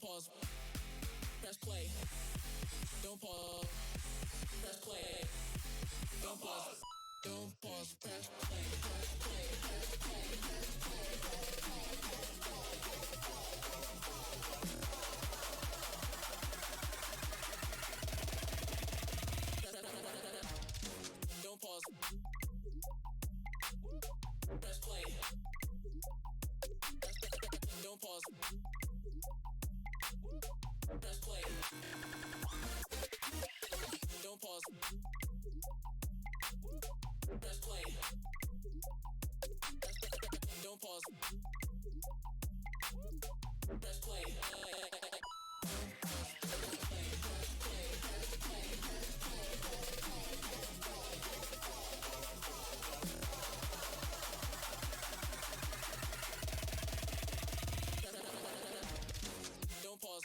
Don't pause. Press play. Don't pause. Press play. Don't pause. Don't pause. Press play. Press play. Press play. Press play. Don't pause. Press play. Don't pause. Press play. Don't pause. Press play. Don't pause. Press play. Don't pause.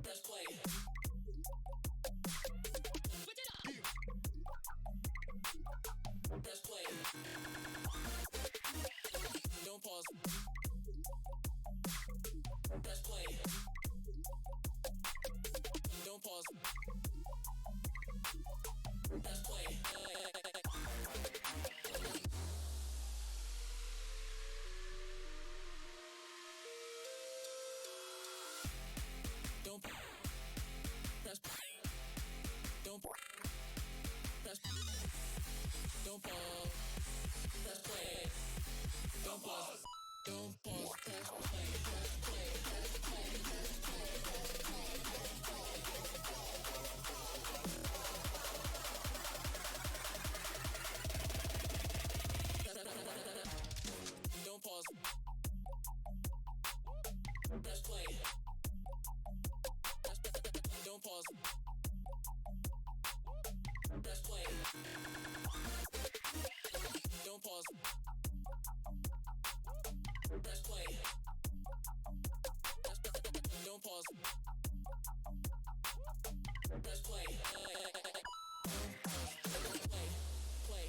Press play. Switch it up. Press play. Don't pause. Press play. Don't pause. Press play. Don't press. Don't press. Don't pause. Press play. Don't pause. Don't pause. Press play. Press play. Press play. Press play. Don't pause. Press play. Don't pause. Press play. Don't pause. Press play. Don't pause. Press play. Play. Play. Play.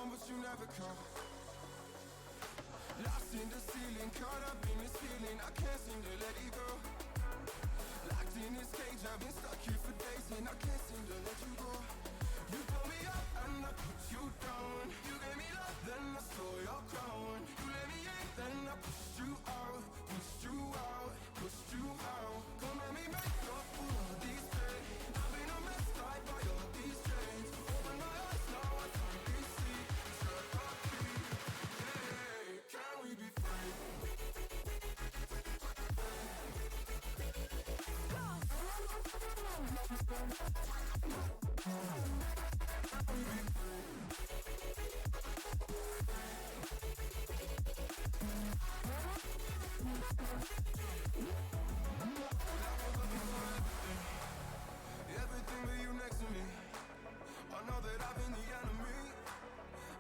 on, but you never come. Lost in the ceiling, caught up in this feeling, I can't seem to let it go. Locked in this cage, I've been stuck here for days, and I can't seem to let you go. You pull me up and I put you down. You gave me love, then I stole your crown. You let me in, then I pushed you out, pushed you out, pushed you out. Come let me make up for all these pain. I've been a mess, tied by all these chains. Open my eyes, now I finally see. Set up free, yeah. Can we be free? Everything with you next to me. I know that I've been the enemy,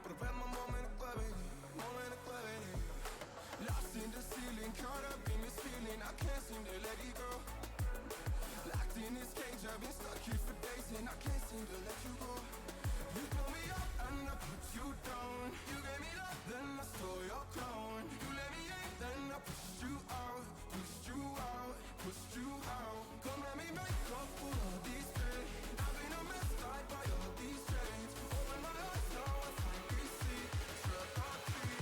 but I've had my moment of clarity, moment of clarity. Lost in the ceiling, caught up in this feeling, I can't seem to let it go. Locked in this cage, I've been stuck here for days, and I can't seem to let you go. You pull me up and I put you down. You gave me love, then I stole your crown. You let me in, then I pushed you out, pushed you out, pushed you out. Come let me make up for all these pain. I've been a mess, tied by all these chains. Open my eyes, now I finally see. Set up free,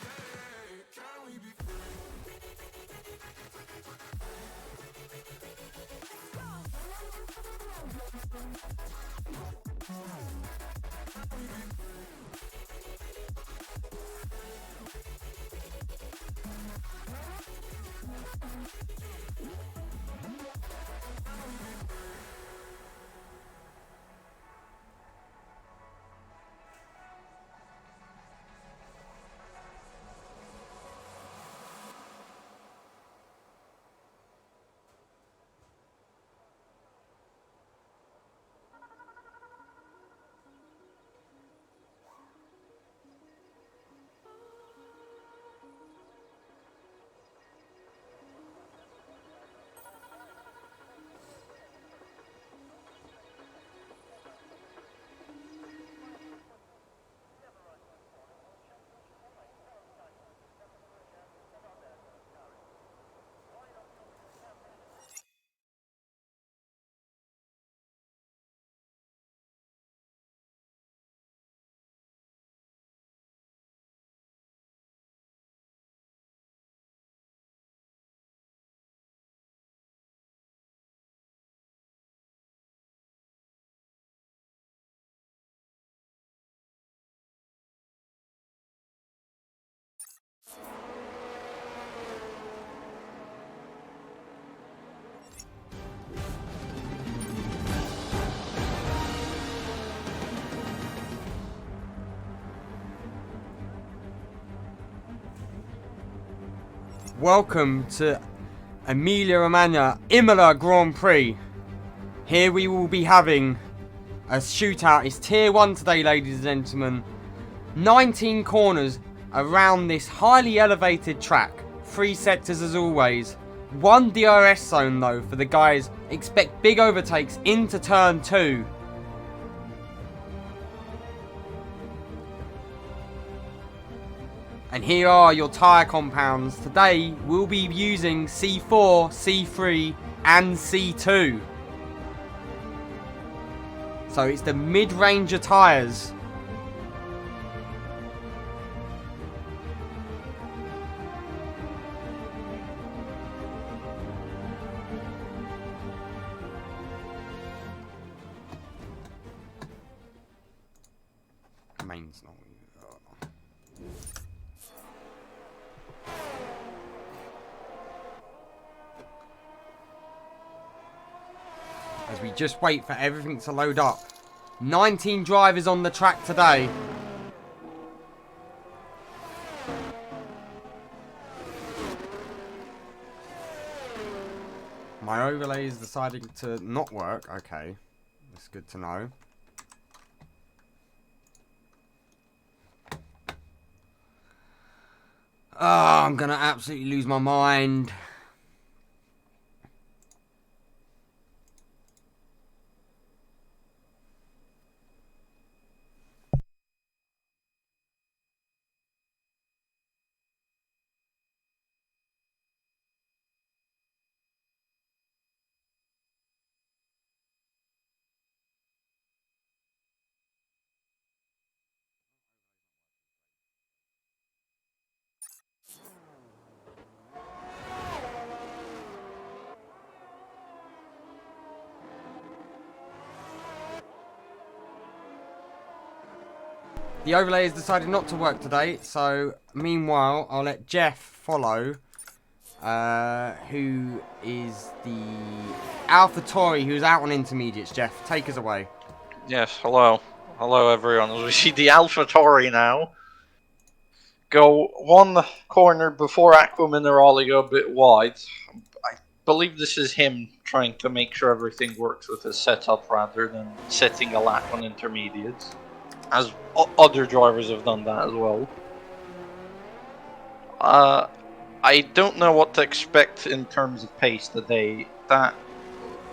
yeah. Can we be free? Welcome to Emilia-Romagna Imola Grand Prix. Here we will be having a shootout. It's tier 1 today, ladies and gentlemen. 19 corners around this highly elevated track. 3 sectors as always. 1 DRS zone though for the guys. Expect big overtakes into turn 2. And here are your tyre compounds. Today we'll be using C4, C3 and C2. So it's the mid-ranger tyres. Main's not. As we just wait for everything to load up. 19 drivers on the track today. My overlay is deciding to not work. Okay, that's good to know. Oh, I'm gonna absolutely lose my mind. The overlay has decided not to work today, so meanwhile, I'll let Jeff follow, who is the AlphaTauri, who's out on intermediates. Jeff, take us away. Yes, hello. Hello, everyone. As we see the AlphaTauri now go one corner before Aqua Minerale go a bit wide. I believe this is him trying to make sure everything works with his setup rather than setting a lap on intermediates, as other drivers have done that as well. I don't know what to expect in terms of pace today.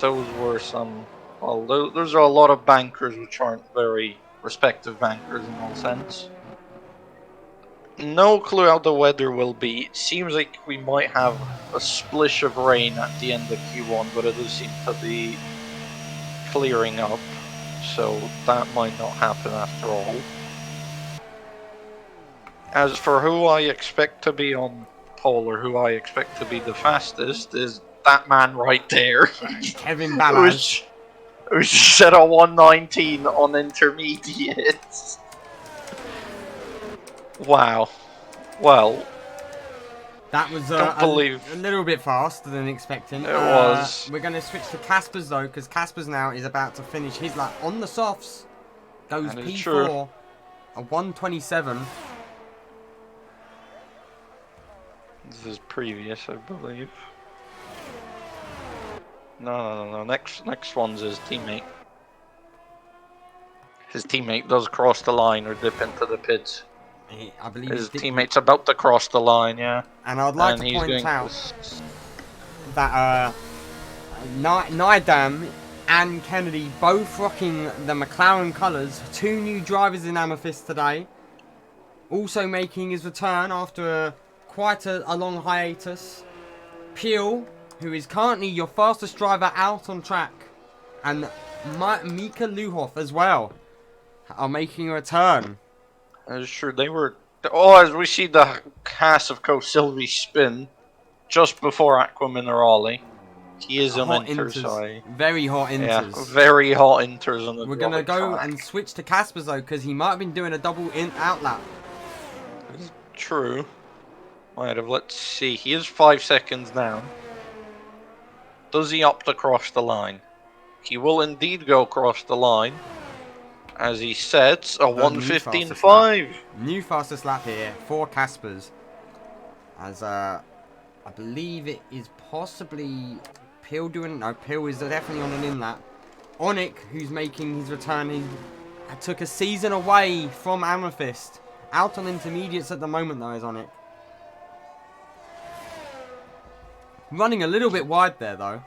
Those were some. Well, those are a lot of bankers which aren't very respective bankers in all sense. No clue how the weather will be. Seems like we might have a splish of rain at the end of Q1, but it does seem to be clearing up, so that might not happen after all. As for who I expect to be on pole, or who I expect to be the fastest, is that man right there. Kevin Ballas. Who set a 119 on intermediates. Wow. Well, that was a little bit faster than expecting. It was. We're going to switch to Casper's though, because Casper's now is about to finish his lap on the softs. Goes P4, a 127. This is previous, I believe. No. Next one's his teammate. His teammate does cross the line or dip into the pits. I believe his teammate's about to cross the line, yeah. And I'd like to point out that Nidam and Kennedy both rocking the McLaren colours. 2 new drivers in Amethyst today. Also making his return after quite a long hiatus. Peel, who is currently your fastest driver out on track, and Mika Luhoff as well are making a return. Sure, they were. Oh, as we see the Haas of Silvi spin just before Aqua Minerale. He is on inters. Very hot inters. Yeah, very hot inters on the. We're gonna go and switch to Casper's though, because he might have been doing a double out lap. True. Might have. Let's see. He is 5 seconds down. Does he opt across the line? He will indeed go across the line. As he sets a 1:15.5. New fastest lap here for Casper's. As I believe it is possibly Peel doing. No, Peel is definitely on an in lap. Onik, who's making his return, he took a season away from Amethyst. Out on intermediates at the moment though is Onik. Running a little bit wide there though.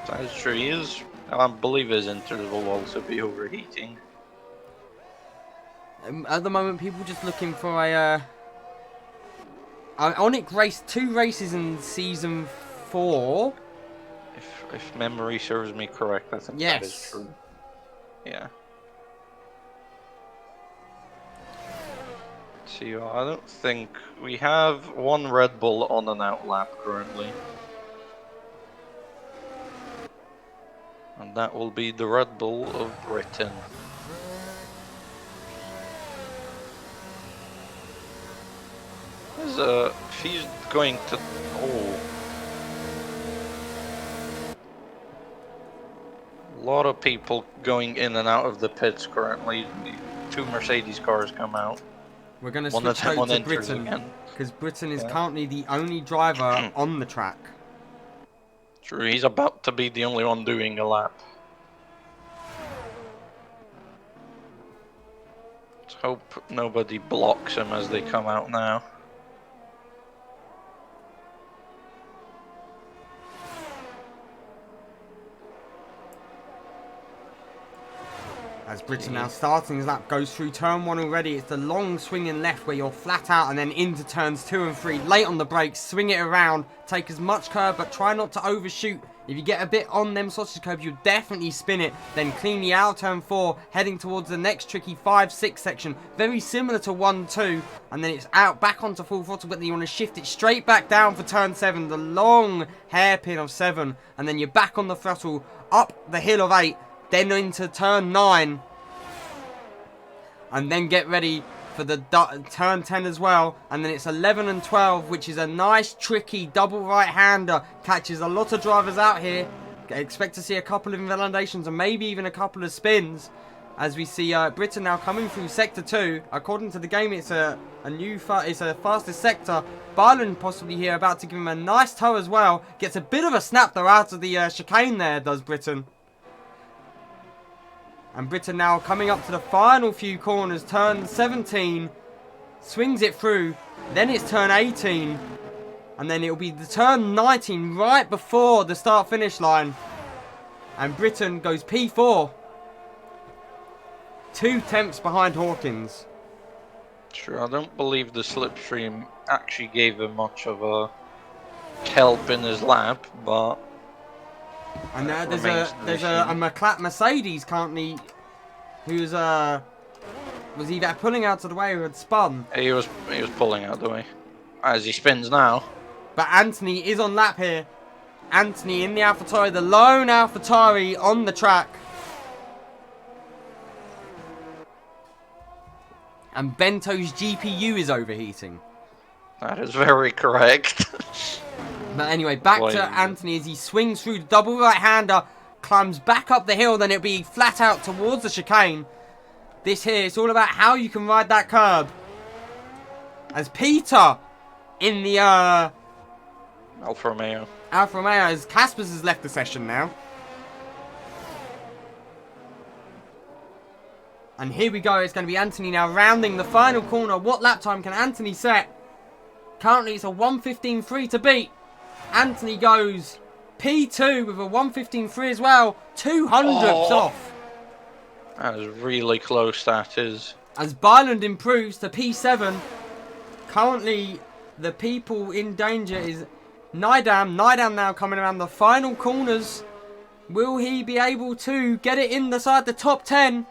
That is true. He is. I believe his inters will also be overheating. At the moment, people just looking for a... Onik raced 2 races in Season 4. If memory serves me correct, I think that is true. Yeah. Let's see, I don't think... We have 1 Red Bull on an outlap currently. And that will be the Red Bull of Britain. If he's going to... Oh. A lot of people going in and out of the pits currently. 2 Mercedes cars come out. We're going to switch over to Britain. Because Britain is currently the only driver on the track. True, he's about to be the only one doing a lap. Let's hope nobody blocks him as they come out now. As Britain now starting his lap, goes through turn 1 already. It's the long swinging left where you're flat out and then into turns 2 and 3. Late on the brakes, swing it around, take as much curve, but try not to overshoot. If you get a bit on them sausage curbs, you'll definitely spin it. Then cleanly out turn 4, heading towards the next tricky 5-6 section. Very similar to 1-2. And then it's out back onto full throttle, but then you want to shift it straight back down for turn 7. The long hairpin of 7. And then you're back on the throttle, up the hill of 8. Then into turn 9. And then get ready for the turn 10 as well. And then it's 11 and 12, which is a nice, tricky double right-hander. Catches a lot of drivers out here. Expect to see a couple of invalidations and maybe even a couple of spins. As we see Britain now coming through Sector 2. According to the game, it's a fastest sector. Byron possibly here about to give him a nice tow as well. Gets a bit of a snap though out of the chicane there, does Britain. And Britain now coming up to the final few corners. Turn 17. Swings it through. Then it's turn 18. And then it'll be the turn 19 right before the start-finish line. And Britain goes P4. 2 tenths behind Hawkins. Sure, I don't believe the slipstream actually gave him much of a help in his lap, but... And there's a Mercedes currently who's was either pulling out of the way or had spun. He was pulling out of the way as he spins now. But Anthony is on lap here. Anthony in the AlphaTauri, the lone AlphaTauri on the track. And Bento's GPU is overheating. That is very correct. But anyway, back to Anthony as he swings through the double right-hander, climbs back up the hill, then it'll be flat out towards the chicane. This here, it's all about how you can ride that curb. As Peter in the Alfa Romeo. as Caspers has left the session now. And here we go, it's going to be Anthony now rounding the final corner. What lap time can Anthony set? Currently it's a 1:15.3 to beat. Anthony goes P2 with a 1:15.3 as well. 200ths off. That is really close, that is. As Byland improves to P7. Currently the people in danger is Nidam. Nidam now coming around the final corners. Will he be able to get it inside the top 10?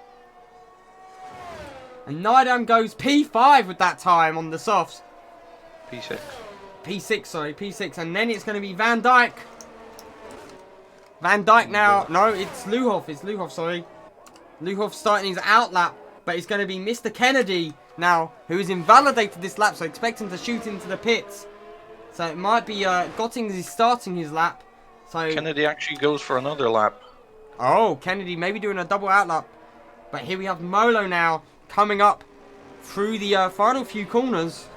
And Nidam goes P5 with that time on the softs. P6. P6. And then it's going to be Van Dijk. Van Dijk now. No, it's Luhoff, sorry. Luhoff starting his out lap. But it's going to be Mr. Kennedy now, who has invalidated this lap. So expect him to shoot into the pits. So it might be Gottings is starting his lap. So Kennedy actually goes for another lap. Oh, Kennedy maybe doing a double out lap. But here we have Molo now coming up through the final few corners.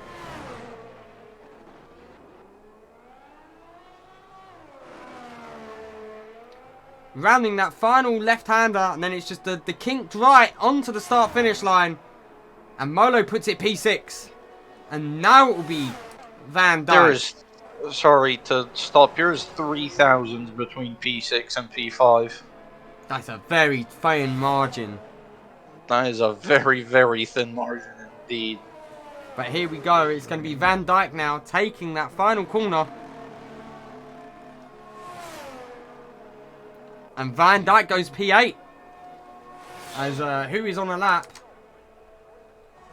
Rounding that final left-hander, and then it's just the kinked right onto the start-finish line. And Molo puts it P6. And now it will be Van Dijk. Sorry to stop, here's 3,000 between P6 and P5. That's a very thin margin. That is a very, very thin margin indeed. But here we go. It's going to be Van Dijk now taking that final corner. And Van Dijk goes P8. As who is on a lap?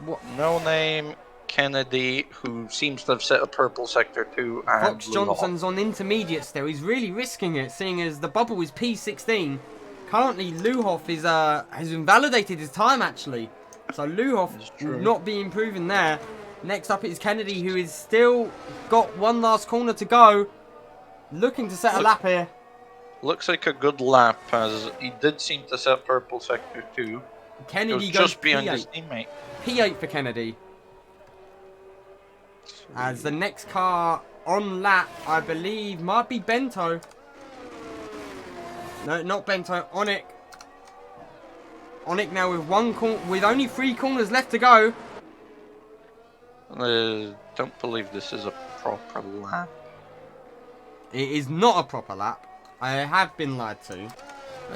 What? No name Kennedy, who seems to have set a purple sector 2. And Fox Johnson's on intermediate still. He's really risking it, seeing as the bubble is P16. Currently, Luhoff is has invalidated his time, actually. So Luhoff will not be improving there. Next up is Kennedy, who is still got one last corner to go. Looking to set a lap here. Looks like a good lap, as he did seem to set purple sector 2. Kennedy goes just behind P8. his teammate. P8 for Kennedy. As the next car on lap, I believe, might be Bento. No, not Bento. Onik. Onik now with only 3 corners left to go. Don't believe this is a proper lap. It is not a proper lap. I have been lied to.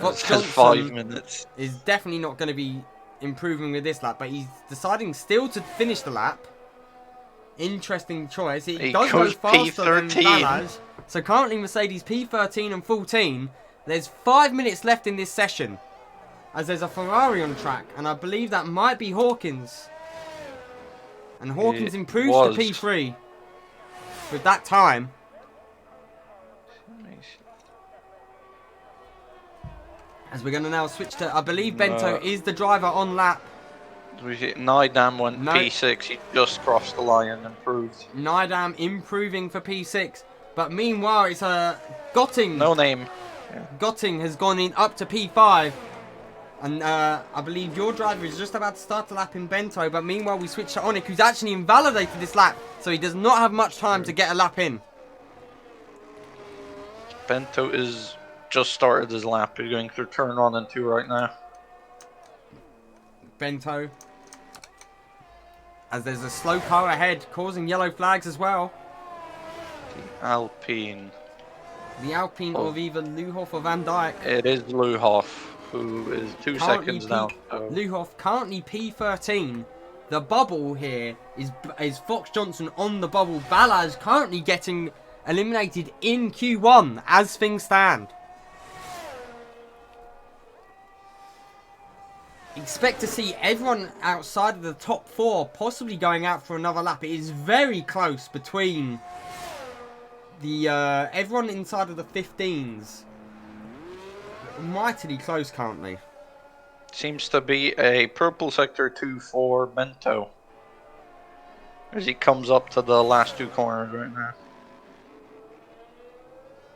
Fox Johnson 5 minutes. Is definitely not going to be improving with this lap, but he's deciding still to finish the lap. Interesting choice. It does go faster than Balaj. So currently Mercedes P13 and 14. There's 5 minutes left in this session, as there's a Ferrari on track, and I believe that might be Hawkins. And Hawkins improves to P3 with that time. As we're going to now switch to, I believe Bento is the driver on lap. Nidam went P6. He just crossed the line and improved. Nidam improving for P6. But meanwhile, it's Gotting. No name. Yeah. Gotting has gone in up to P5. And I believe your driver is just about to start the lap in Bento. But meanwhile, we switch to Onik, who's actually invalidated this lap. So he does not have much time to get a lap in. Bento is just started his lap. He's going through turn 1 and 2 right now. Bento. As there's a slow car ahead, causing yellow flags as well. The Alpine. The Alpine of either Luhoff or Van Dijk. It is Luhoff, who is 2 seconds now. Luhoff currently P13. The bubble here is Fox Johnson on the bubble. Balaz currently getting eliminated in Q1 as things stand. Expect to see everyone outside of the top 4 possibly going out for another lap. It is very close between the everyone inside of the 15s. Mightily close currently. Seems to be a purple sector 2 for Bento, as he comes up to the last 2 corners right now.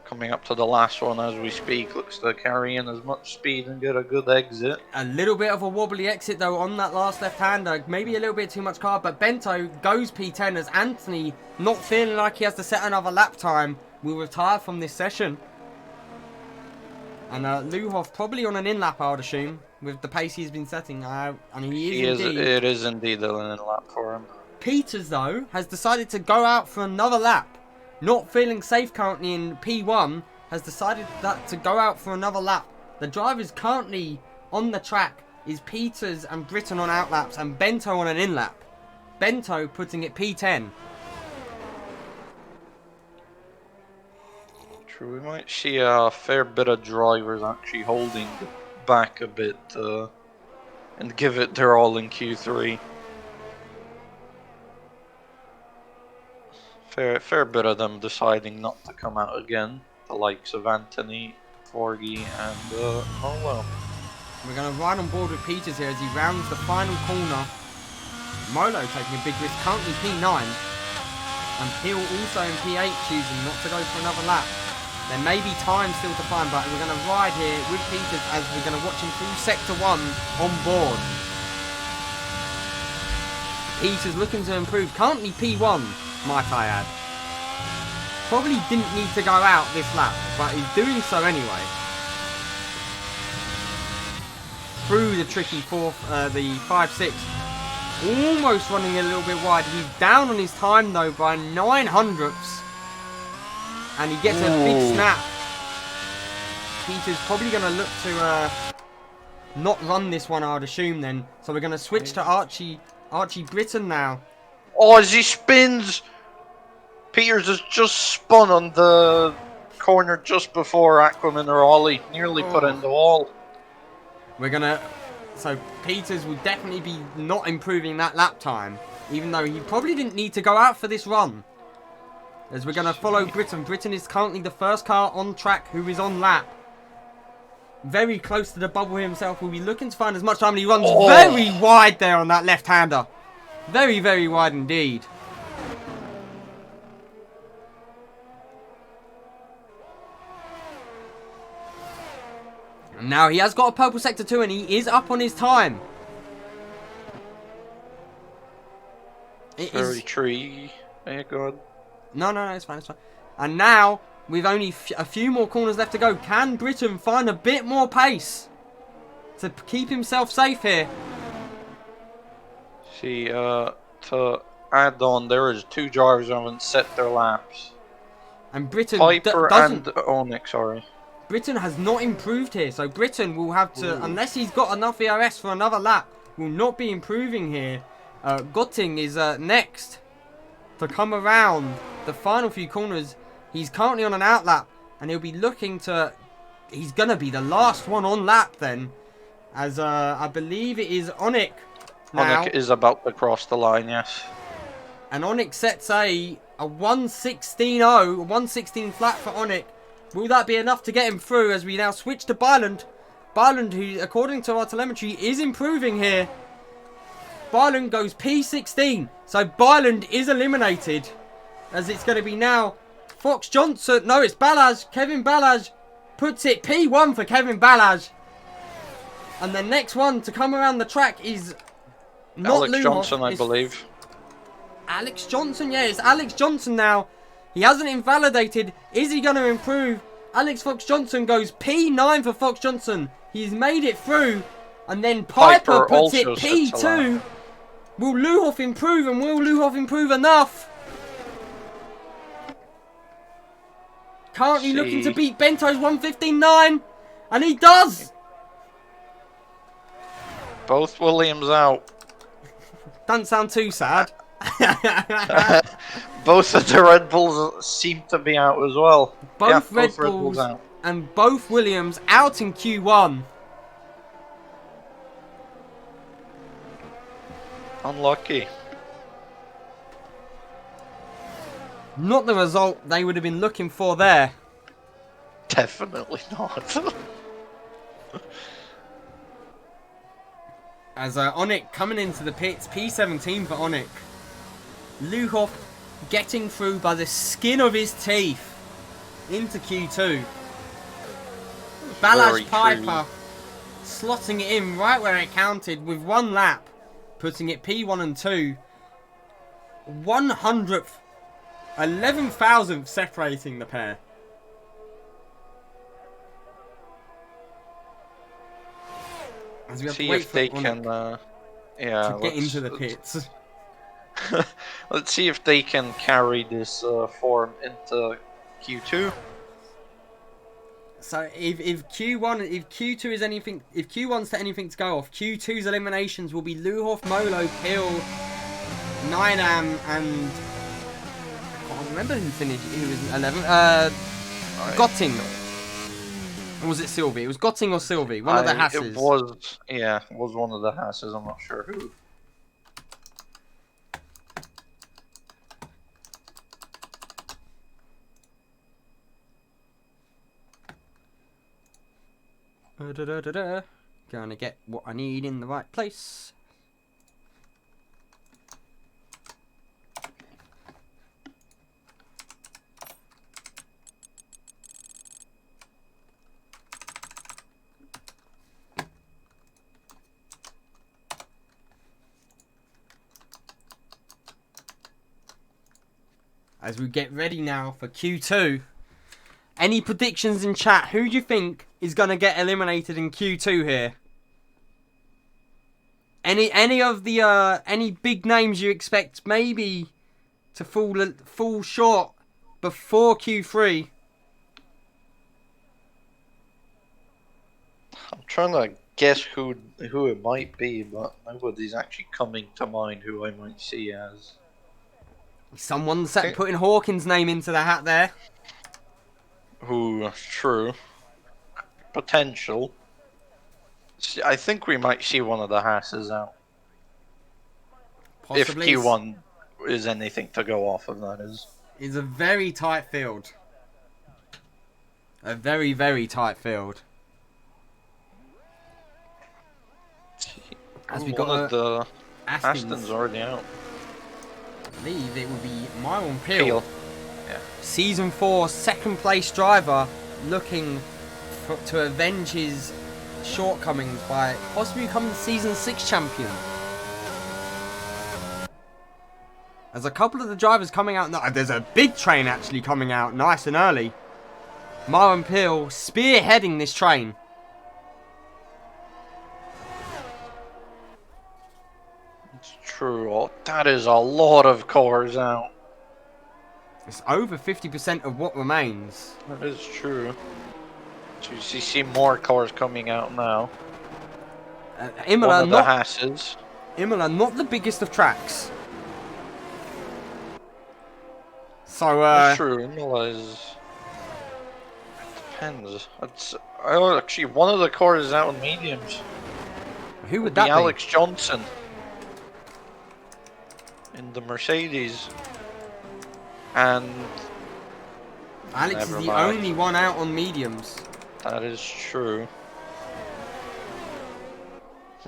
Coming up to the last one as we speak. Looks to carry in as much speed and get a good exit. A little bit of a wobbly exit though on that last left-hander. Maybe a little bit too much car, but Bento goes P10 as Anthony, not feeling like he has to set another lap time, will retire from this session. And Luhoff probably on an in-lap, I would assume, with the pace he's been setting. And he is indeed. It is indeed an in-lap for him. Peters, though, has decided to go out for another lap. Not feeling safe currently in P1, has decided to go out for another lap. The drivers currently on the track is Peters and Britton on outlaps and Bento on an in-lap. Bento putting it P10. True, we might see a fair bit of drivers actually holding back a bit and give it their all in Q3. Fair bit of them deciding not to come out again. The likes of Anthony, Forgy, and Imola. We're going to ride on board with Peters here as he rounds the final corner. Molo taking a big risk, currently P9. And Peel also in P8, choosing not to go for another lap. There may be time still to find, but we're going to ride here with Peters as we're going to watch him through Sector 1 on board. Peters looking to improve, currently P1. Might I add. Probably didn't need to go out this lap, but he's doing so anyway. Through the tricky the 5-6. Almost running a little bit wide. He's down on his time though by 900ths. And he gets a big snap. Peter's probably going to look to not run this one, I would assume then. So we're going to switch to Archie Britton now. Oh, as he spins! Peters has just spun on the corner just before Aquaman or Ollie. Nearly put in the wall. We're gonna... So Peters will definitely be not improving that lap time. Even though he probably didn't need to go out for this run. As we're gonna follow Britton. Britton is currently the first car on track who is on lap. Very close to the bubble himself. Will be looking to find as much time. And he runs very wide there on that left-hander. Very, very wide indeed. And now he has got a purple sector too, and he is up on his time. Very tree. Yeah, go on. No, it's fine, it's fine. And now, with only a few more corners left to go, can Britton find a bit more pace to keep himself safe here? See, to add on, there is 2 drivers who haven't set their laps. And Britton Piper doesn't... and Onyx, sorry. Britton has not improved here, so Britton will have to, unless he's got enough ERS for another lap, will not be improving here. Gotting is next to come around the final few corners. He's currently on an outlap, and he'll be looking to... He's going to be the last one on lap then, as I believe it is Onyx now. Onyx is about to cross the line, yes. And Onyx sets a 116.0, 116 flat for Onyx. Will that be enough to get him through as we now switch to Byland? Byland, who, according to our telemetry, is improving here. Byland goes P16. So Byland is eliminated. As it's going to be now Fox Johnson. No, it's Balaj. Kevin Balaj puts it P1 for Kevin Balaj. And the next one to come around the track is not Alex Luhoff, Johnson, I it's believe. Alex Johnson, yeah, it's Alex Johnson now. He hasn't invalidated. Is he going to improve? Alex Fox Johnson goes P9 for Fox Johnson. He's made it through. And then Piper puts it P2. Will Luhoff improve? And will Luhoff improve enough? Currently looking to beat Bento's 1:15.9. And he does. Both Williams out. Doesn't sound too sad. Both of the Red Bulls seem to be out as well. Both yeah, Red Bulls out. And both Williams out in Q1. Unlucky. Not the result they would have been looking for there. Definitely not. As Onik coming into the pits, P17 for Onik. Luhoff getting through by the skin of his teeth into Q2. Balaj Piper slotting it in right where it counted with 1 lap, putting it P1 and 2. 100th, 11,000th separating the pair. As we have to wait for they can, to get into the pits. Let's see if they can carry this form into Q2. So if Q2 is anything, if Q1's to anything to go off, Q2's eliminations will be Luhoff, Molo, Pill, Ninam, and I can't remember who finished. Who was 11? Gotting. Or was it Sylvie? It was Gotting or Sylvie. One of the Hasses. It was, yeah, it was one of the Hasses. I'm not sure who. Gonna get what I need in the right place. As we get ready now for Q2. Any predictions in chat? Who do you think is going to get eliminated in Q2 here? Any of the any big names you expect maybe to fall short before Q3? I'm trying to guess who it might be, but nobody's actually coming to mind who I might see as. Someone's putting Hawkins' name into the hat there. Who, true. Potential. I think we might see one of the Hasses out. Possibly. If Q1 is anything to go off of, that is. It's a very tight field. A very, very tight field. As we got one of the Aston's Aston's already out. I believe it will be Myron Peel. Yeah. Season 4 second place driver looking to avenge his shortcomings by possibly becoming Season 6 champion. There's a couple of the drivers coming out. No, there's a big train actually coming out nice and early. Myron Peel spearheading this train. It's true. Oh, that is a lot of cars out. It's over 50% of what remains. That is true. So you see more cars coming out now. Imola, the Hasses. Imola, not the biggest of tracks. So, That's true. Imola is. Depends. Actually, one of the cars is out in mediums. Who would that be? Alex Johnson. In the Mercedes. And Alex is the only one out on mediums. That is true.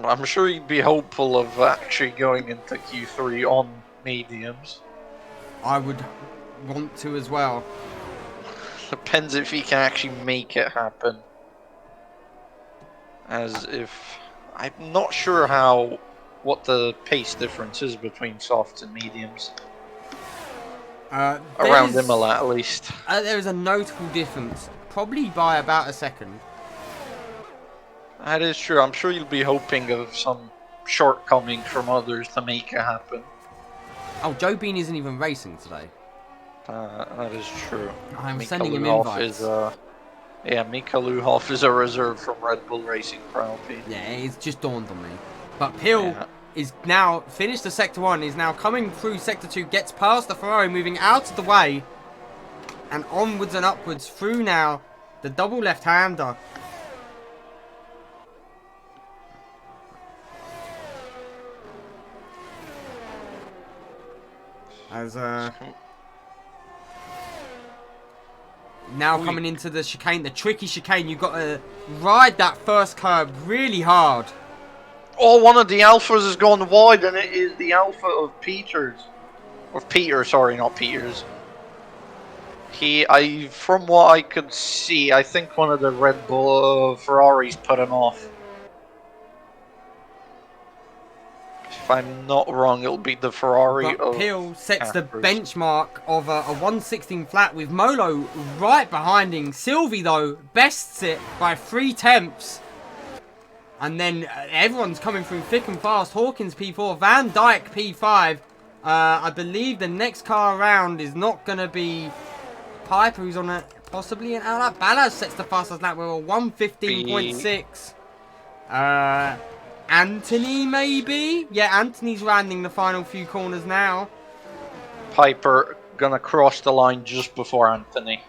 I'm sure he'd be hopeful of actually going into Q3 on mediums. I would want to as well. Depends if he can actually make it happen. As if... I'm not sure what the pace difference is between softs and mediums. Around Imola, at least. There is a notable difference. Probably by about a second. That is true. I'm sure you'll be hoping of some shortcoming from others to make it happen. Oh, Joe Bean isn't even racing today. That is true. I'm Mika sending him Luhoff invites. Mika Luhoff is a reserve from Red Bull Racing Penelope. Yeah, it's just dawned on me. But Pil is now finished the Sector 1, is now coming through Sector 2, gets past the Ferrari, moving out of the way. And onwards and upwards through now the double left-hander. As now coming into the chicane, the tricky chicane, you've got to ride that first curb really hard. Oh, one of the Alphas has gone wide, and it is the Alpha of Peters. Of Peter, sorry, not Peters. From what I could see, I think one of the Red Bull Ferraris put him off. If I'm not wrong, it'll be the Ferrari but of Pil sets Caspers. the benchmark of a 116 flat with Molo right behind him. Sylvie, though, bests it by 3/10. And then everyone's coming through thick and fast. Hawkins P4, Van Dyke P5. I believe the next car around is not going to be Piper, who's on possibly an outlap. Ballas sets the fastest lap with a 1:15.6. Anthony, maybe? Yeah, Anthony's rounding the final few corners now. Piper gonna cross the line just before Anthony.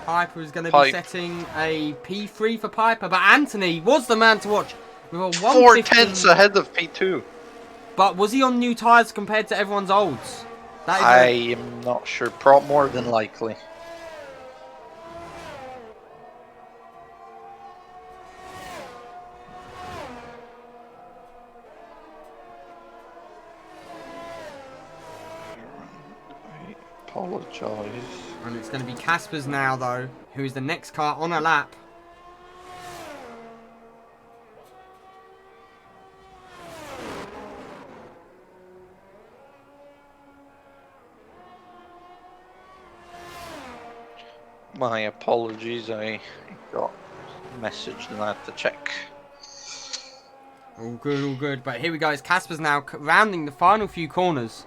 Piper is going to be setting a P3 for Piper, but Anthony was the man to watch with a 4/10 ahead of P2. But was he on new tyres compared to everyone's olds? I am not sure. More than likely. Apologise. And it's going to be Caspers now, though, who is the next car on a lap. My apologies, I got a message and I had to check. All good, all good. But here we go. It's Caspers now rounding the final few corners.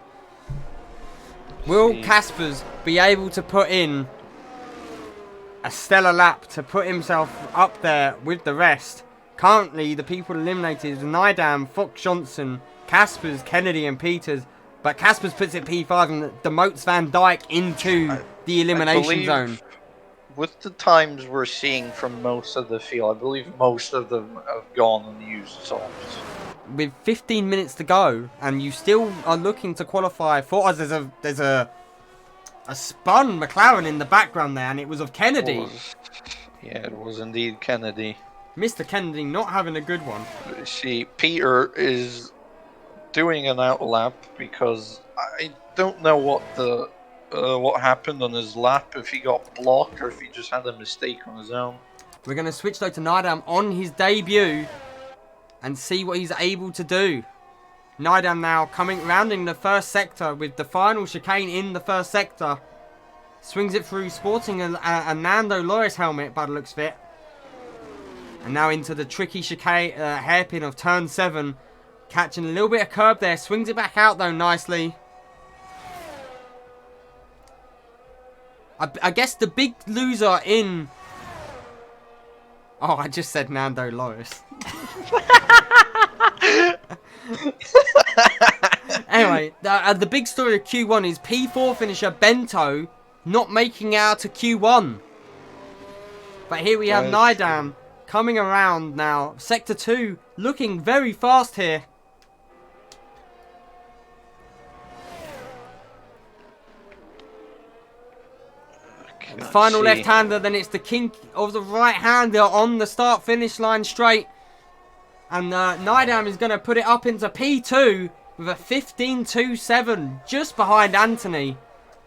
Will Caspers be able to put in a stellar lap to put himself up there with the rest? Currently, the people eliminated is Nidam, Fox Johnson, Caspers, Kennedy and Peters. But Caspers puts it P5 and demotes Van Dyke into the elimination zone. With the times we're seeing from most of the field, I believe most of them have gone and used softs. With 15 minutes to go, and you still are looking to qualify for us. There's a spun McLaren in the background there, and it was of Kennedy. It was indeed Kennedy. Mr. Kennedy not having a good one. See, Peter is doing an outlap because I don't know what happened on his lap, if he got blocked or if he just had a mistake on his own. We're going to switch though to Nidam on his debut and see what he's able to do. Nidam now rounding the first sector with the final chicane in the first sector. Swings it through, sporting a Nando Loris helmet by the looks of it. And now into the tricky chicane hairpin of turn 7. Catching a little bit of curb there. Swings it back out though nicely. I guess the big loser in... Oh, I just said Nando Loris. Anyway, the big story of Q1 is P4 finisher Bento not making it out to Q1. But here we have Nidam coming around now. Sector 2 looking very fast here. The final left-hander, then it's the king of the right-hander on the start-finish line straight. And Nidam is going to put it up into P2 with a 15.27 just behind Anthony.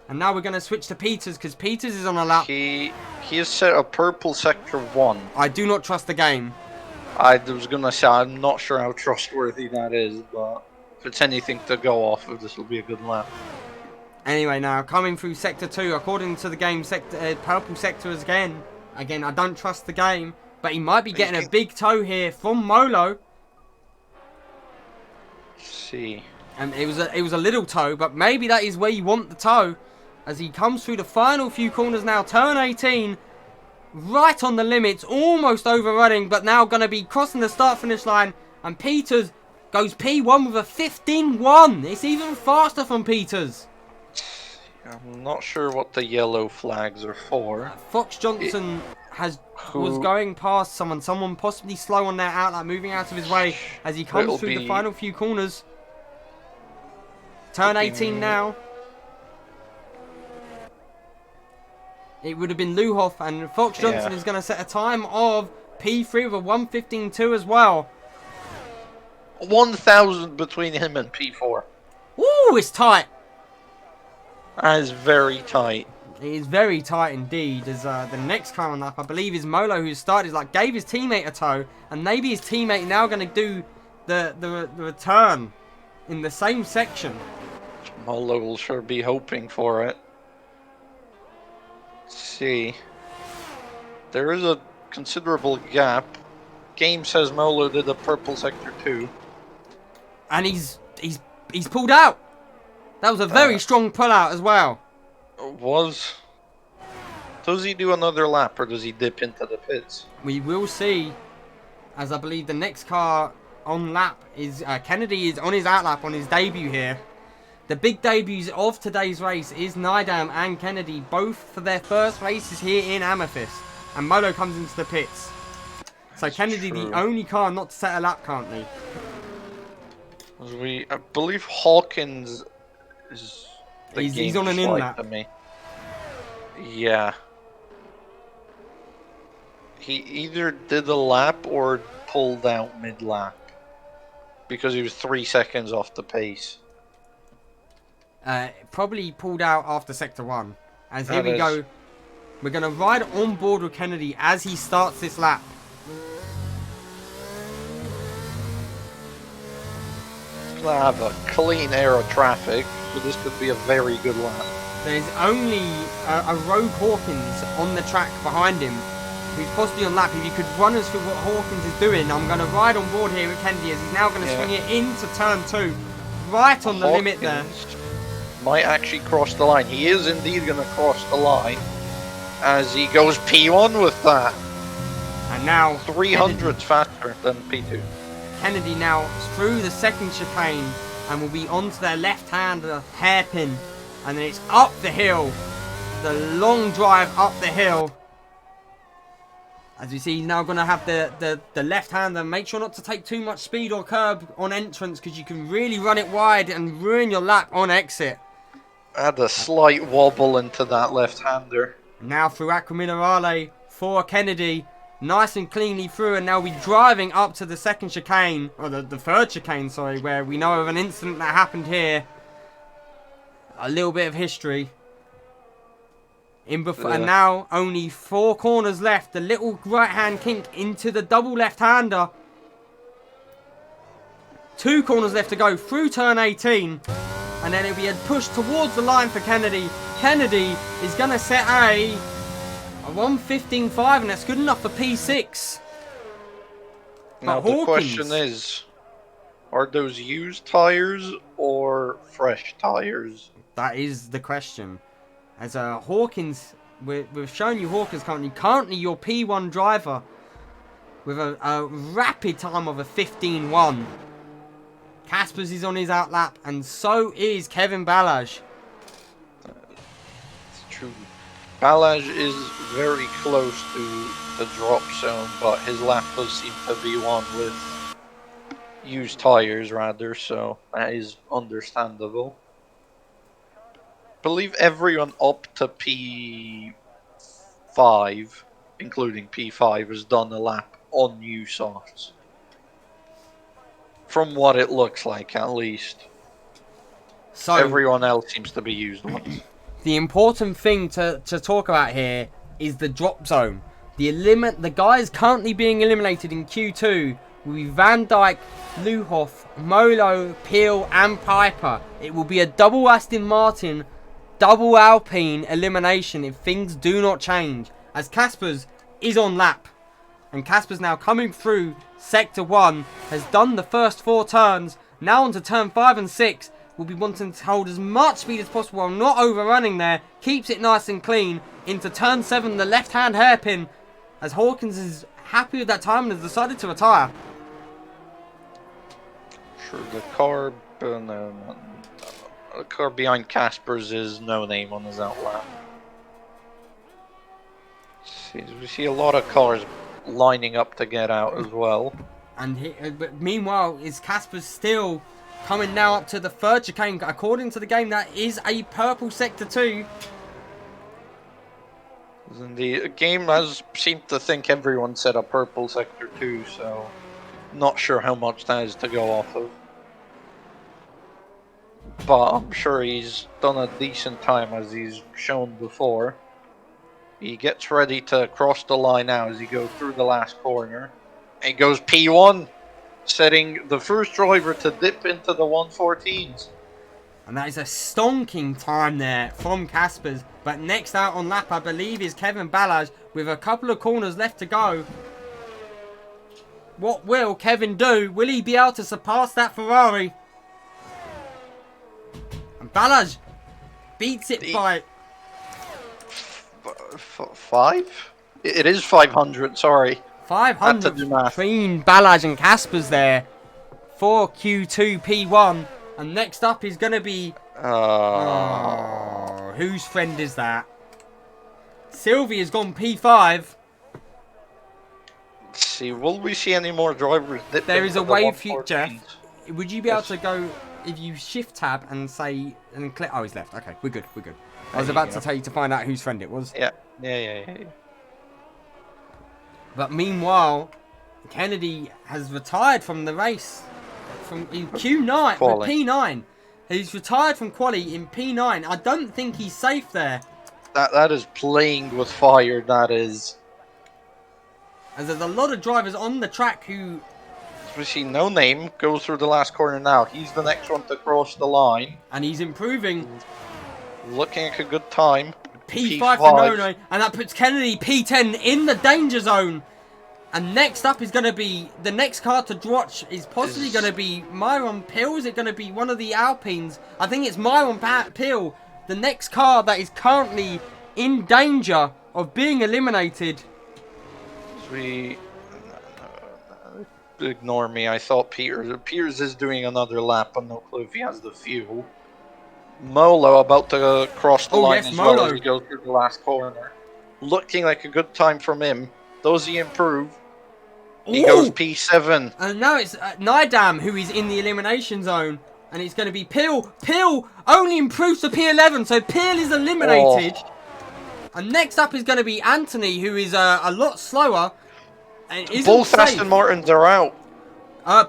And now we're going to switch to Peters because Peters is on a lap. He has set a purple sector 1. I do not trust the game. I was going to say, I'm not sure how trustworthy that is, but if it's anything to go off of, this will be a good lap. Anyway, now coming through sector 2, according to the game, purple sector again. Again, I don't trust the game, but he might be getting a big toe here from Molo. Let's see. And it was a little toe, but maybe that is where you want the toe. As he comes through the final few corners now, turn 18, right on the limits, almost overrunning, but now going to be crossing the start-finish line. And Peters goes P1 with a 15.1. It's even faster from Peters. I'm not sure what the yellow flags are for. Fox Johnson was going past someone possibly slow on their outlet, moving out of his way as he comes through the final few corners. Turn 18 now. It would have been Luhoff, and Fox Johnson is going to set a time of P3 with a 1:15.2 as well. 1,000 between him and P4. Ooh, it's tight. That is very tight. It is very tight indeed. As the next car on up, I believe, is Molo, who started, gave his teammate a toe, and maybe his teammate now going to do the return in the same section. Molo will sure be hoping for it. Let's see. There is a considerable gap. Game says Molo did a purple sector 2. And he's pulled out. That was a very strong pull out as well. Does he do another lap or does he dip into the pits? We will see, as I believe the next car on lap is Kennedy is on his outlap on his debut here. The big debuts of today's race is Nidam and Kennedy, both for their first races here in Amethyst. And Molo comes into the pits. So that's Kennedy, the only car not to set a lap currently. I believe Hawkins is he's on an in lap. To me. Yeah. He either did a lap or pulled out mid-lap. Because he was 3 seconds off the pace. Probably pulled out after sector 1. As here we go. We're going to ride on board with Kennedy as he starts this lap. He's going to have a clean air of traffic, so this could be a very good lap. There's only a Rogue Hawkins on the track behind him, who's possibly on lap. If you could run us through what Hawkins is doing, I'm going to ride on board here with Kennedy as he's now going to swing it into turn 2, right on the limit there. Might actually cross the line. He is indeed going to cross the line as he goes P1 with that. And now 300 faster than P2. Kennedy now through the second chicane and will be onto their left-hander hairpin. And then it's up the hill. The long drive up the hill. As you see, he's now going to have the left-hander. Make sure not to take too much speed or curb on entrance because you can really run it wide and ruin your lap on exit. Add a slight wobble into that left-hander. Now through Aqua Minerale for Kennedy. Nice and cleanly through, and now we're driving up to the second chicane, or the third chicane, sorry, where we know of an incident that happened here. A little bit of history. And now only 4 corners left. The little right-hand kink into the double left-hander. 2 corners left to go through turn 18. And then it'll be a push towards the line for Kennedy. Kennedy is going to set a 1:15.5, and that's good enough for P6. Now the question is, are those used tires or fresh tires? That is the question. As Hawkins, we've shown you Hawkins currently your P1 driver with a rapid time of a 15.1. Caspers is on his outlap, and so is Kevin Balaj. It's true. Balaj is very close to the drop zone, but his lap does seem to be one with used tires rather, so that is understandable. I believe everyone up to P5, including P5, has done a lap on new softs. From what it looks like, at least. So Everyone else seems to be used once. the important thing to talk about here is the drop zone. The guys currently being eliminated in Q2 will be Van Dijk, Luhoff, Molo, Peel and Piper. It will be a double Aston Martin, double Alpine elimination if things do not change, as Caspers is on lap. And Caspers now coming through Sector 1, has done the first 4 turns, now onto turn 5 and 6, will be wanting to hold as much speed as possible while not overrunning there, keeps it nice and clean, into turn 7, the left hand hairpin, as Hawkins is happy with that time and has decided to retire. Sure, the car, no, the car behind Casper's is no name on his outlap. We see a lot of cars lining up to get out as well. And but meanwhile, is Casper still coming now up to the 3rd chicane? According to the game, that is a purple Sector 2. And the game has seemed to think everyone said a purple Sector 2, so not sure how much that is to go off of. But I'm sure he's done a decent time, as he's shown before. He gets ready to cross the line now as he goes through the last corner. He goes P1, setting the first driver to dip into the 114s. And that is a stonking time there from Caspers. But next out on lap, I believe, is Kevin Balaj with a couple of corners left to go. What will Kevin do? Will he be able to surpass that Ferrari? And Balaj beats it by... 5? It is 500, sorry. 500 between Balaj and Caspers there for Q2 P1. And next up is going to be... whose friend is that? Sylvie has gone P5. Let's see, will we see any more drivers? There is a way for Jeff. Would you be able to go, if you shift tab and say, and click, oh, he's left. Okay, we're good, we're good. I was about to tell you to find out whose friend it was. Yeah. But meanwhile, Kennedy has retired from the race. From in Q9, P9. He's retired from quali in P9. I don't think he's safe there. That is playing with fire, that is. As there's a lot of drivers on the track who... We see No Name goes through the last corner now. He's the next one to cross the line. And he's improving. Looking like a good time. P5 for No Name. And that puts Kennedy P10 in the danger zone. And next up is going to be... The next car to watch is possibly going to be Myron Peel. Is it going to be one of the Alpines? I think it's Myron Peel. The next car that is currently in danger of being eliminated. Ignore me. I thought Piers is doing another lap. I'm no clue if he has the fuel. Molo about to cross the line as well as he goes through the last corner. Looking like a good time from him. Does he improve? He goes P7. And now it's Nidam who is in the elimination zone. And it's going to be Peel. Peel only improves to P11. So Peel is eliminated. And next up is going to be Anthony, who is a lot slower. And both Aston Martins are out.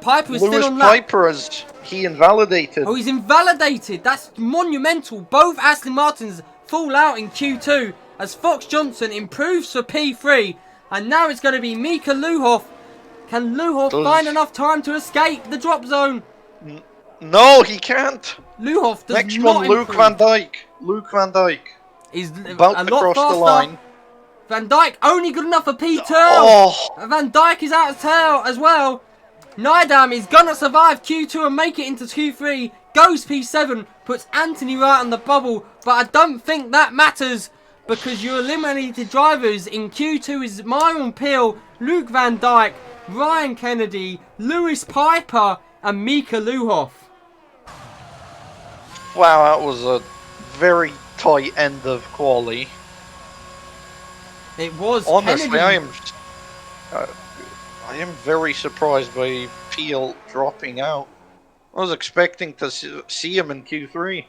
Piper is still on lap. Piper is invalidated. Oh, he's invalidated. That's monumental. Both Aston Martins fall out in Q2 as Fox Johnson improves for P3. And now it's going to be Mika Luhoff. Can Luhoff find enough time to escape the drop zone? No, he can't. Luhoff does Next not one, Luke improve. Van Dijk. Luke Van Dijk. He's about a to lot cross faster. the line. Van Dijk only good enough for P2. Van Dijk is out of tail as well. Nidam is going to survive Q2 and make it into Q3. Goes P7. Puts Anthony right on the bubble. But I don't think that matters. Because your eliminated drivers in Q2 is Myron Peel, Luke Van Dijk, Ryan Kennedy, Lewis Piper and Mika Luhoff. Wow, that was a very tight end of quali. It was. Honestly, Kennedy. I am very surprised by Peel dropping out. I was expecting to see him in Q3.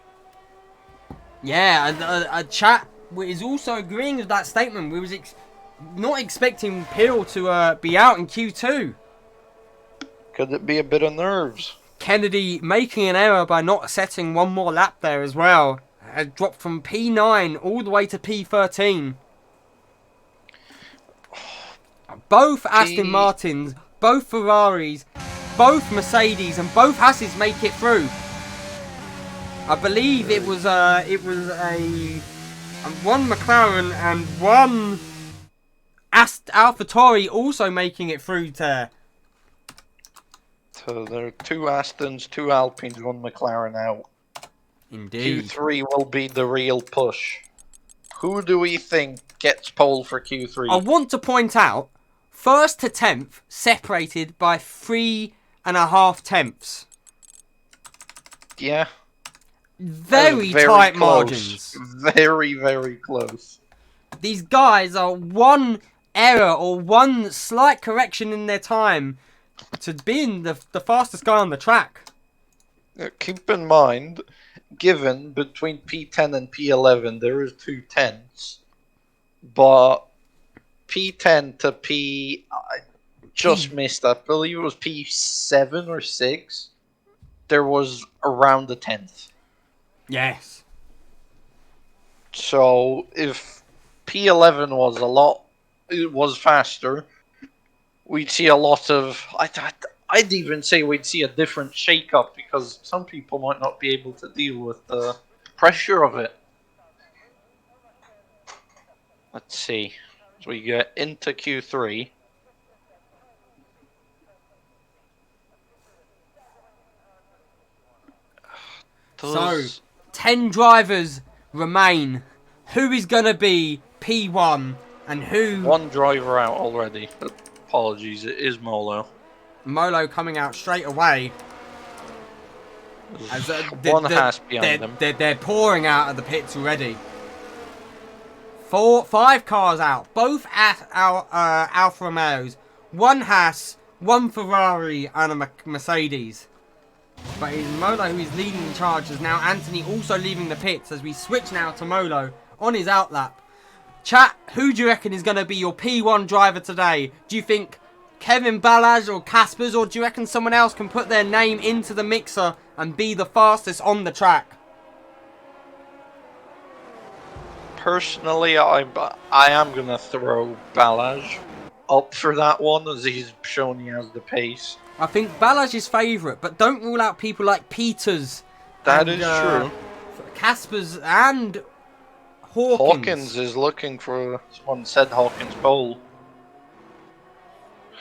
Yeah, a chat is also agreeing with that statement. We was not expecting Peel to be out in Q2. Could it be a bit of nerves? Kennedy making an error by not setting one more lap there as well. Has dropped from P9 all the way to P13. Both Aston Martins, both Ferraris, both Mercedes, and both Hasses make it through. I believe it was one McLaren and one AlphaTauri also making it through there. So there are 2 Astons, 2 Alpines, 1 McLaren out. Indeed. Q3 will be the real push. Who do we think gets pole for Q3? I want to point out, 1st to 10th separated by 3.5 tenths. Yeah. Very close. tight margins. Very, very close. These guys are one error or one slight correction in their time to being the fastest guy on the track. Keep in mind, given between P10 and P11 there is 2 tenths, but P10 to P I just missed. I believe it was P7 or 6. There was around a tenth. Yes. So if P11 was faster, we'd see a lot of. I'd even say we'd see a different shake-up because some people might not be able to deal with the pressure of it. Let's see. So we get into Q3. So, 10 drivers remain. Who is going to be P1 and who... One driver out already. Apologies, it is Molo. Molo coming out straight away. As, one Haas behind them. They're pouring out of the pits already. 5 cars out. Both at Alfa Romeos. 1 Haas, 1 Ferrari and a Mercedes. But it's Molo who is leading the charge, as now Anthony also leaving the pits as we switch now to Molo on his outlap. Chat, who do you reckon is going to be your P1 driver today? Do you think Kevin Balaj or Caspers, or do you reckon someone else can put their name into the mixer and be the fastest on the track? Personally, I am going to throw Balaj up for that one, as he's shown he has the pace. I think Balaj is favourite, but don't rule out people like Peters. That is true. Caspers and Hawkins. Hawkins is looking for, someone said Hawkins pole.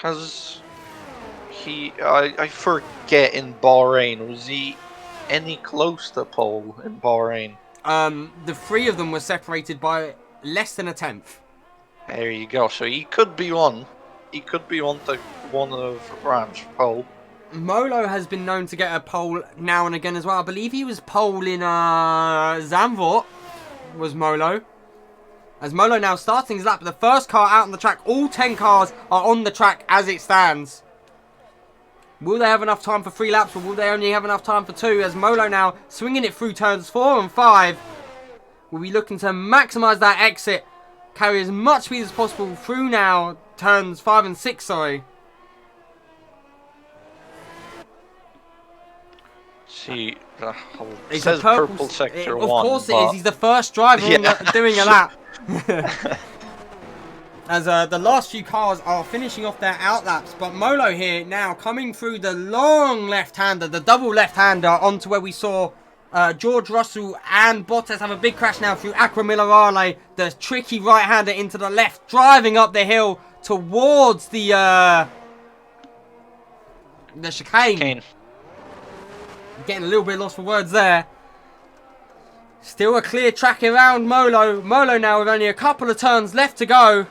Has he, I forget, in Bahrain, was he any close to pole in Bahrain? The 3 of them were separated by less than a tenth. There you go. So he could be one. He could be one of Ram's pole. Molo has been known to get a pole now and again as well. I believe he was pole in Zandvoort, was Molo. As Molo now starting his lap, the first car out on the track. All 10 cars are on the track as it stands. Will they have enough time for 3 laps, or will they only have enough time for 2? As Molo now swinging it through turns 4 and 5. Will be looking to maximise that exit. Carry as much speed as possible through now turns 5 and 6, sorry. See, it says purple sector 1. Of course it is. He's the first driver doing a lap. As the last few cars are finishing off their outlaps, but Molo here now coming through the long left-hander, the double left-hander, onto where we saw George Russell and Bottas have a big crash now through Acqua Minerale, the tricky right-hander into the left, driving up the hill towards the chicane. Getting a little bit lost for words there. Still a clear track around Molo. Molo now with only a couple of turns left to go.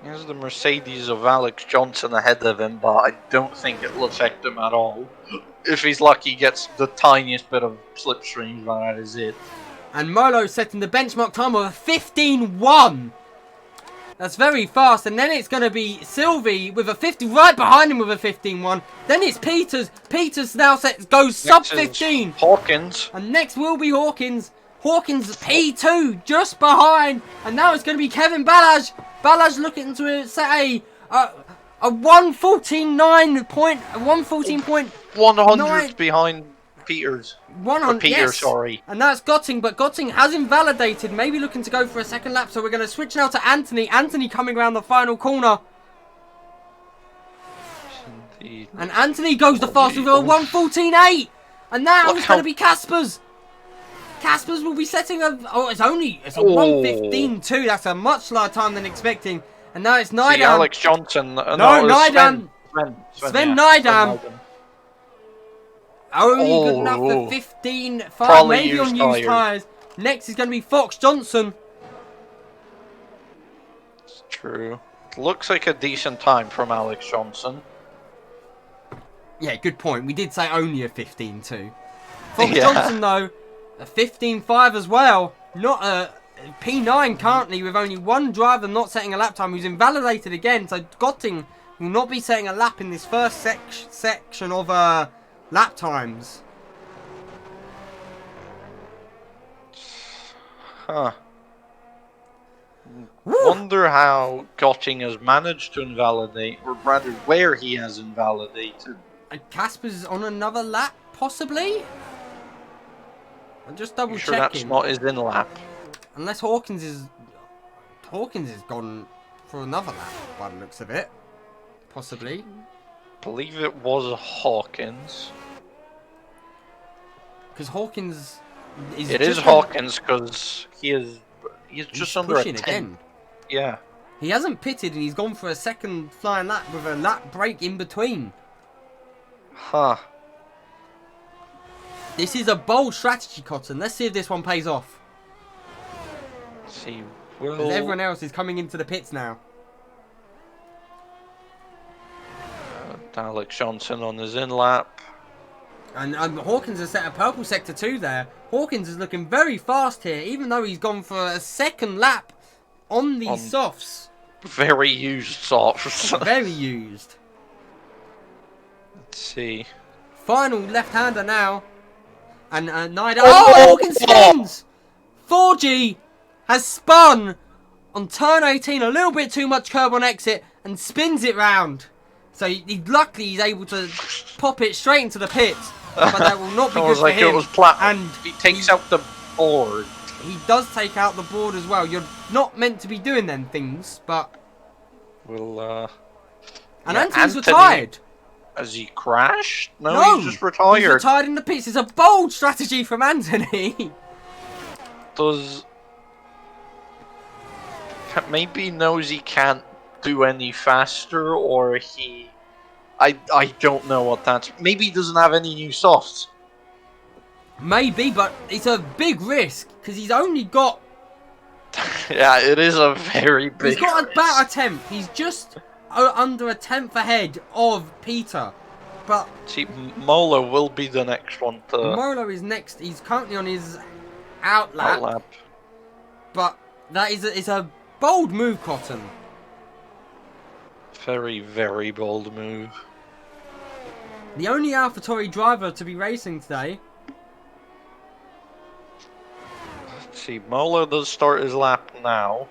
Here's the Mercedes of Alex Johnson ahead of him, but I don't think it'll affect him at all. If he's lucky, he gets the tiniest bit of slipstream, that is it. And Molo setting the benchmark time of a 15.1. That's very fast. And then it's going to be Sylvie with a 50, right behind him with a 15.1. Then it's Peters. Peters now goes sub 15. Hawkins. And next will be Hawkins. Hawkins P2 just behind. And now it's going to be Kevin Balaj. Balaj looking to set a A 114.9. 100th behind Peters. 100, Peter, yes. sorry. And that's Gotting, but Gotting has invalidated, maybe looking to go for a second lap, so we're going to switch now to Anthony. Anthony coming around the final corner. Indeed. And Anthony goes the fastest with a 114.8. And now it's going to be Casper's. Casper's will be setting a... Oh, it's a 115.2. That's a much slower time than expecting. And now it's Nydam. See, Alex Johnson. No, Nydam. Sven Nydam. Only good enough for 15.5, maybe on used tyres. Next is going to be Fox Johnson. It's true. Looks like a decent time from Alex Johnson. Yeah, good point. We did say only a 15.2. Fox Johnson, though, a 15.5 as well. Not a P9 currently with only one driver not setting a lap time who's invalidated again. So Gotting will not be setting a lap in this first section of lap times. Huh. Wonder how Gotting has managed to invalidate, or rather where he has invalidated. And Casper's on another lap, possibly? I'm just double Sure checking. that's not his in lap. Unless Hawkins is gone for another lap by the looks of it. Possibly. Believe it was Hawkins. Because Hawkins is. It is Hawkins because he's just under a 10. Again. Yeah. He hasn't pitted and he's gone for a second flying lap with a lap break in between. Huh. This is a bold strategy, Cotton. Let's see if this one pays off. See, Because everyone else is coming into the pits now. Alex Johnson on his in lap. And Hawkins has set a purple sector 2 there. Hawkins is looking very fast here, even though he's gone for a second lap on these softs. Very used softs. Very used. Let's see. Final left-hander now. And Nida. Oh, Hawkins spins! 4G has spun on turn 18, a little bit too much curb on exit, and spins it round. So luckily he's able to pop it straight into the pits. But that will not be good for him. It was flat. And he takes out the board. He does take out the board as well. You're not meant to be doing them things, but... Well, and Anthony's retired. Has he crashed? No, he's just retired. He's retired in the pits. It's a bold strategy from Anthony. Maybe he knows he can't do any faster, or he... I don't know what that's... Maybe he doesn't have any new softs. Maybe, but it's a big risk, because he's only got... Yeah, it is a very big risk. He's got about a tenth. He's just under a tenth ahead of Peter. But... See, Imola will be the next one to... Imola is next. He's currently on his outlap. But that is a bold move, Cotton. Very, very bold move. The only AlphaTauri driver to be racing today. Let's see, Imola does start his lap now.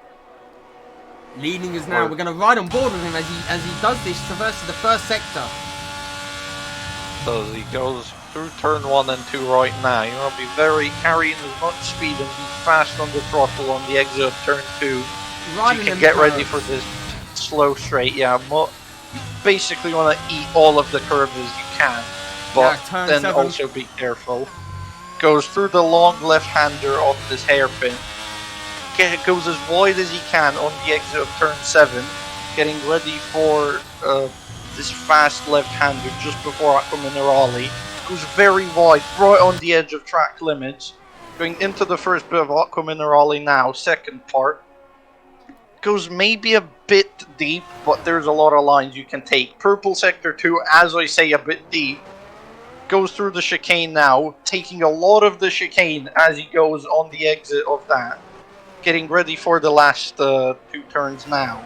Leading us now. We're going to ride on board with him as he does this, traverses the first sector. So he goes through turn 1 and 2 right now. You want to be carrying as much speed and be fast on the throttle on the exit of turn 2. So you can get ready for this slow straight. Yeah, basically want to eat all of the curves as you can, but then 7. Also be careful. Goes through the long left-hander off this hairpin. Goes as wide as he can on the exit of turn 7, getting ready for this fast left-hander just before Aqua Minerale. Goes very wide, right on the edge of track limits. Going into the first bit of Aqua Minerale now, second part. Goes maybe a bit deep, but there's a lot of lines you can take. Purple sector 2, as I say, a bit deep. Goes through the chicane now, taking a lot of the chicane as he goes on the exit of that. Getting ready for the last 2 turns now.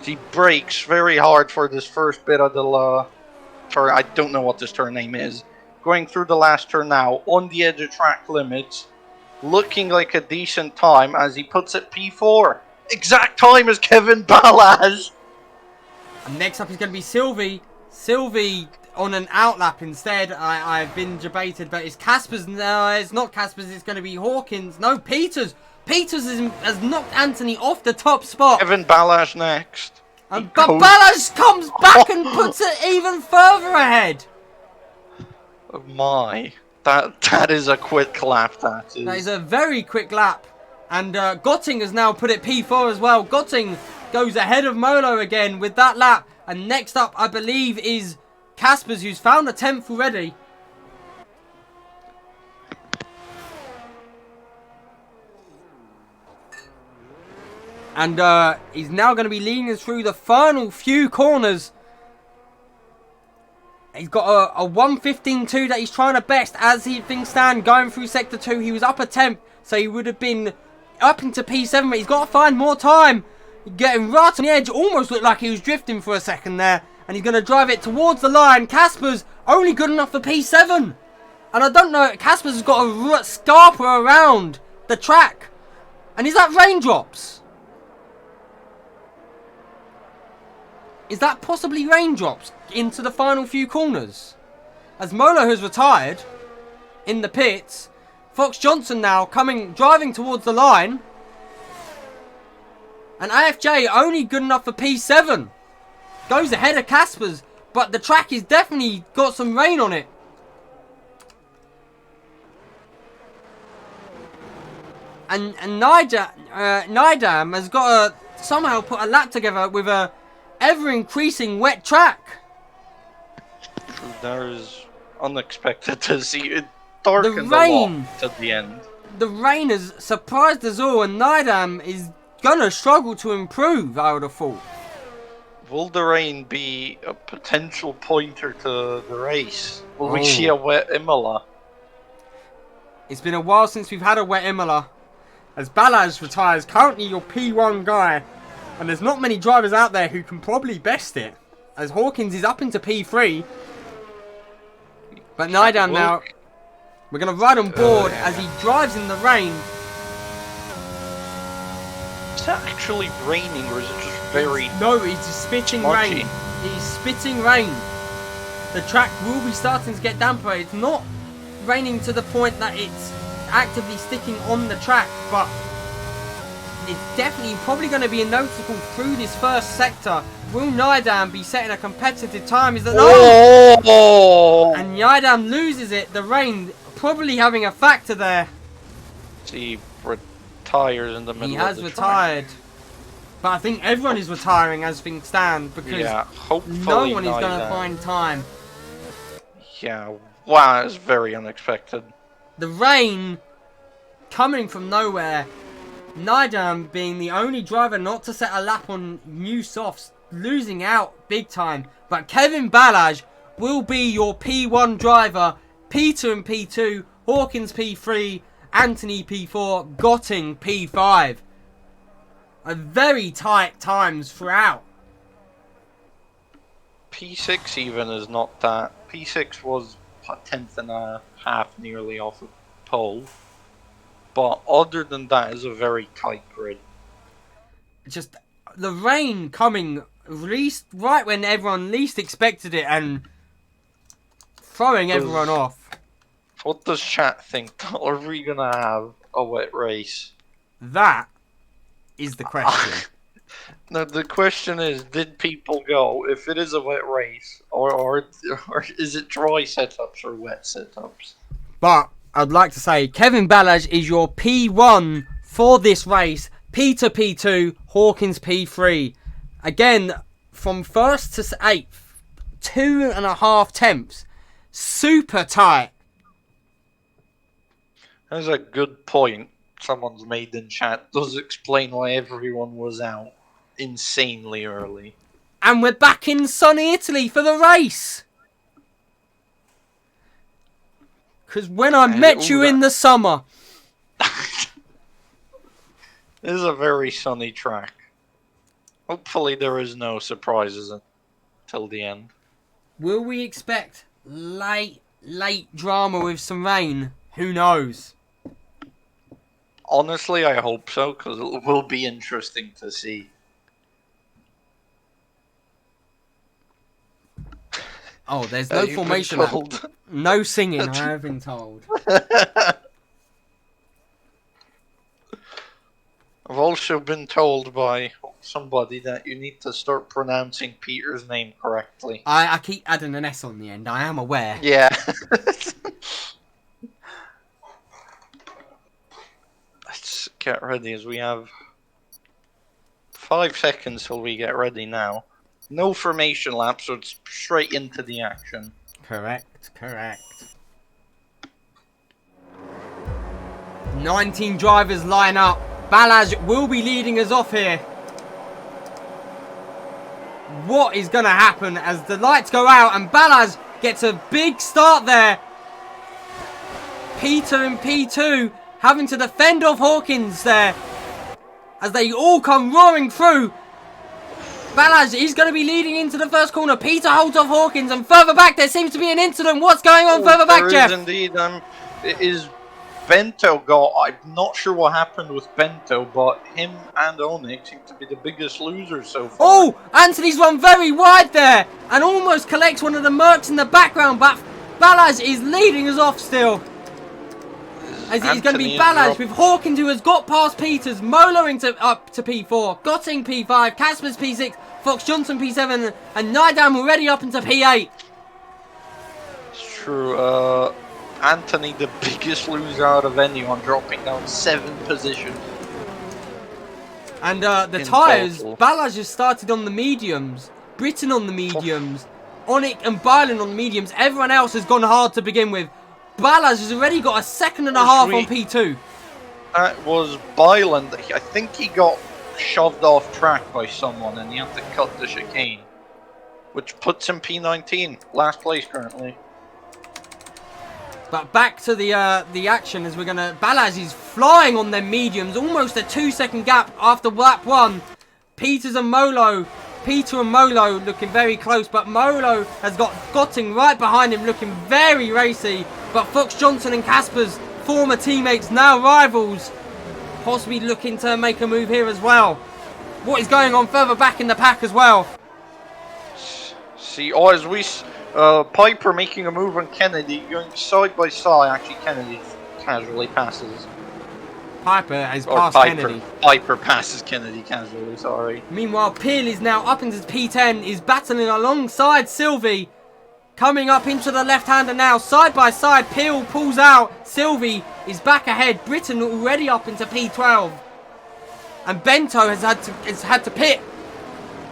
He brakes very hard for this first bit of the turn. I don't know what this turn name is. Going through the last turn now, on the edge of track limits. Looking like a decent time as he puts it P4. Exact time as Kevin Ballas. And next up is going to be Sylvie. Sylvie on an outlap instead. I've been debated, but it's Casper's. No, it's not Casper's. It's going to be Hawkins. No, Peters. Peters has knocked Anthony off the top spot. Kevin Ballas next. But Ballas comes back and puts it even further ahead. Oh my. That is a quick lap, that is. That is a very quick lap. And Gotting has now put it P4 as well. Gotting goes ahead of Molo again with that lap. And next up, I believe, is Caspers, who's found a 10th already. And he's now going to be leading us through the final few corners. He's got a 1:15.2 that he's trying to best as things stand going through Sector 2. He was up a 10th, so he would have been up into P7, but he's got to find more time. Getting right on the edge, almost looked like he was drifting for a second there. And he's going to drive it towards the line. Casper's only good enough for P7. And I don't know, Casper's has got a scarper around the track. And is that raindrops? Is that possibly raindrops into the final few corners? As Molo has retired in the pits. Fox Johnson now driving towards the line. And AFJ only good enough for P7. Goes ahead of Casper's. But the track is definitely got some rain on it. And Nidam has got to somehow put a lap together with a ever-increasing wet track. That is unexpected to see. It darkened The rain, a lot at the end. The rain has surprised us all, and Nidam is gonna struggle to improve, I would have thought. Will the rain be a potential pointer to the race? Will we see a wet Imola? It's been a while since we've had a wet Imola. As Ballas retires, currently your P1 guy. And there's not many drivers out there who can probably best it. As Hawkins is up into P3. But Nidam now, we're going to ride on board as he drives in the rain. Is that actually raining or is it just very... No, it's just spitting rain. It's spitting rain. The track will be starting to get damper. It's not raining to the point that it's actively sticking on the track, but it's definitely probably going to be noticeable through this first sector. Will Nidam be setting a competitive time? Is that no? And Nidam loses it. The rain probably having a factor there. He retires in the middle. He has retired. But I think everyone is retiring as things stand because no one is going to find time. Yeah, wow, it's very unexpected. The rain coming from nowhere. Nidam being the only driver not to set a lap on new softs, losing out big time. But Kevin Ballas will be your P1 driver. Peter in P2, Hawkins P3, Anthony P4, Gotting P5. A very tight times throughout. P6 even is not that. P6 was a 10th and a half nearly off of pole. But other than that, is a very tight grid. Just the rain coming right when everyone least expected it and throwing everyone off. What does chat think? Are we gonna have a wet race? That is the question. No, the question is, did people go, if it is a wet race, or is it dry setups or wet setups? But I'd like to say Kevin Ballas is your P1 for this race. Peter P2, Hawkins P3. Again, from 1st to 8th, 2.5 tenths. Super tight. That's a good point someone's made in chat. Does explain why everyone was out insanely early. And we're back in sunny Italy for the race. Because when I met you in the summer. This is a very sunny track. Hopefully there is no surprises until the end. Will we expect late drama with some rain? Who knows? Honestly, I hope so, because it will be interesting to see. Oh, there's no You've been formation lap. told. No singing, I have been told. I've also been told by somebody that you need to start pronouncing Peter's name correctly. I keep adding an S on the end, I am aware. Yeah. Let's get ready as we have 5 seconds till we get ready now. No formation lap, so it's straight into the action. Correct. 19 drivers line up. Balazs will be leading us off here. What is going to happen as the lights go out and Balazs gets a big start there? Peter and P2 having to defend off Hawkins there as they all come roaring through. Balazs is going to be leading into the first corner. Peter holds off Hawkins, and further back there seems to be an incident. What's going on further back, Jeff? There is indeed. It is Bento got. I'm not sure what happened with Bento, but him and Onyx seem to be the biggest losers so far. Oh, Anthony's run very wide there and almost collects one of the Mercs in the background, but Balazs is leading us off still. As it's going to be Balazs with Hawkins, who has got past Peters, Mola up to P4, Gotting P5, Casper's P6, Fox Johnson P7, and Nidam already up into P8. It's true. Anthony, the biggest loser out of anyone, dropping down 7 positions. And the tyres, Balazs has started on the mediums, Britain on the mediums, Onyx and Bylan on the mediums. Everyone else has gone hard to begin with. Balazs has already got a second and a half on P2. That was Byland. I think he got shoved off track by someone and he had to cut the chicane, which puts him P19, last place currently. But back to the action as we're gonna. Balazs is flying on their mediums, almost a 2-second gap after lap 1. Peter and Molo looking very close, but Molo has got Gotting right behind him, looking very racy. But Fox Johnson and Casper's former teammates, now rivals, possibly looking to make a move here as well. What is going on further back in the pack as well? See, as we Piper making a move on Kennedy, going side by side. Actually, Kennedy casually passes. Piper is past Kennedy. Piper passes Kennedy casually, sorry. Meanwhile, Peel is now up into P10, is battling alongside Sylvie. Coming up into the left-hander now, side by side, Peel pulls out. Sylvie is back ahead. Britain already up into P12. And Bento has had to pit.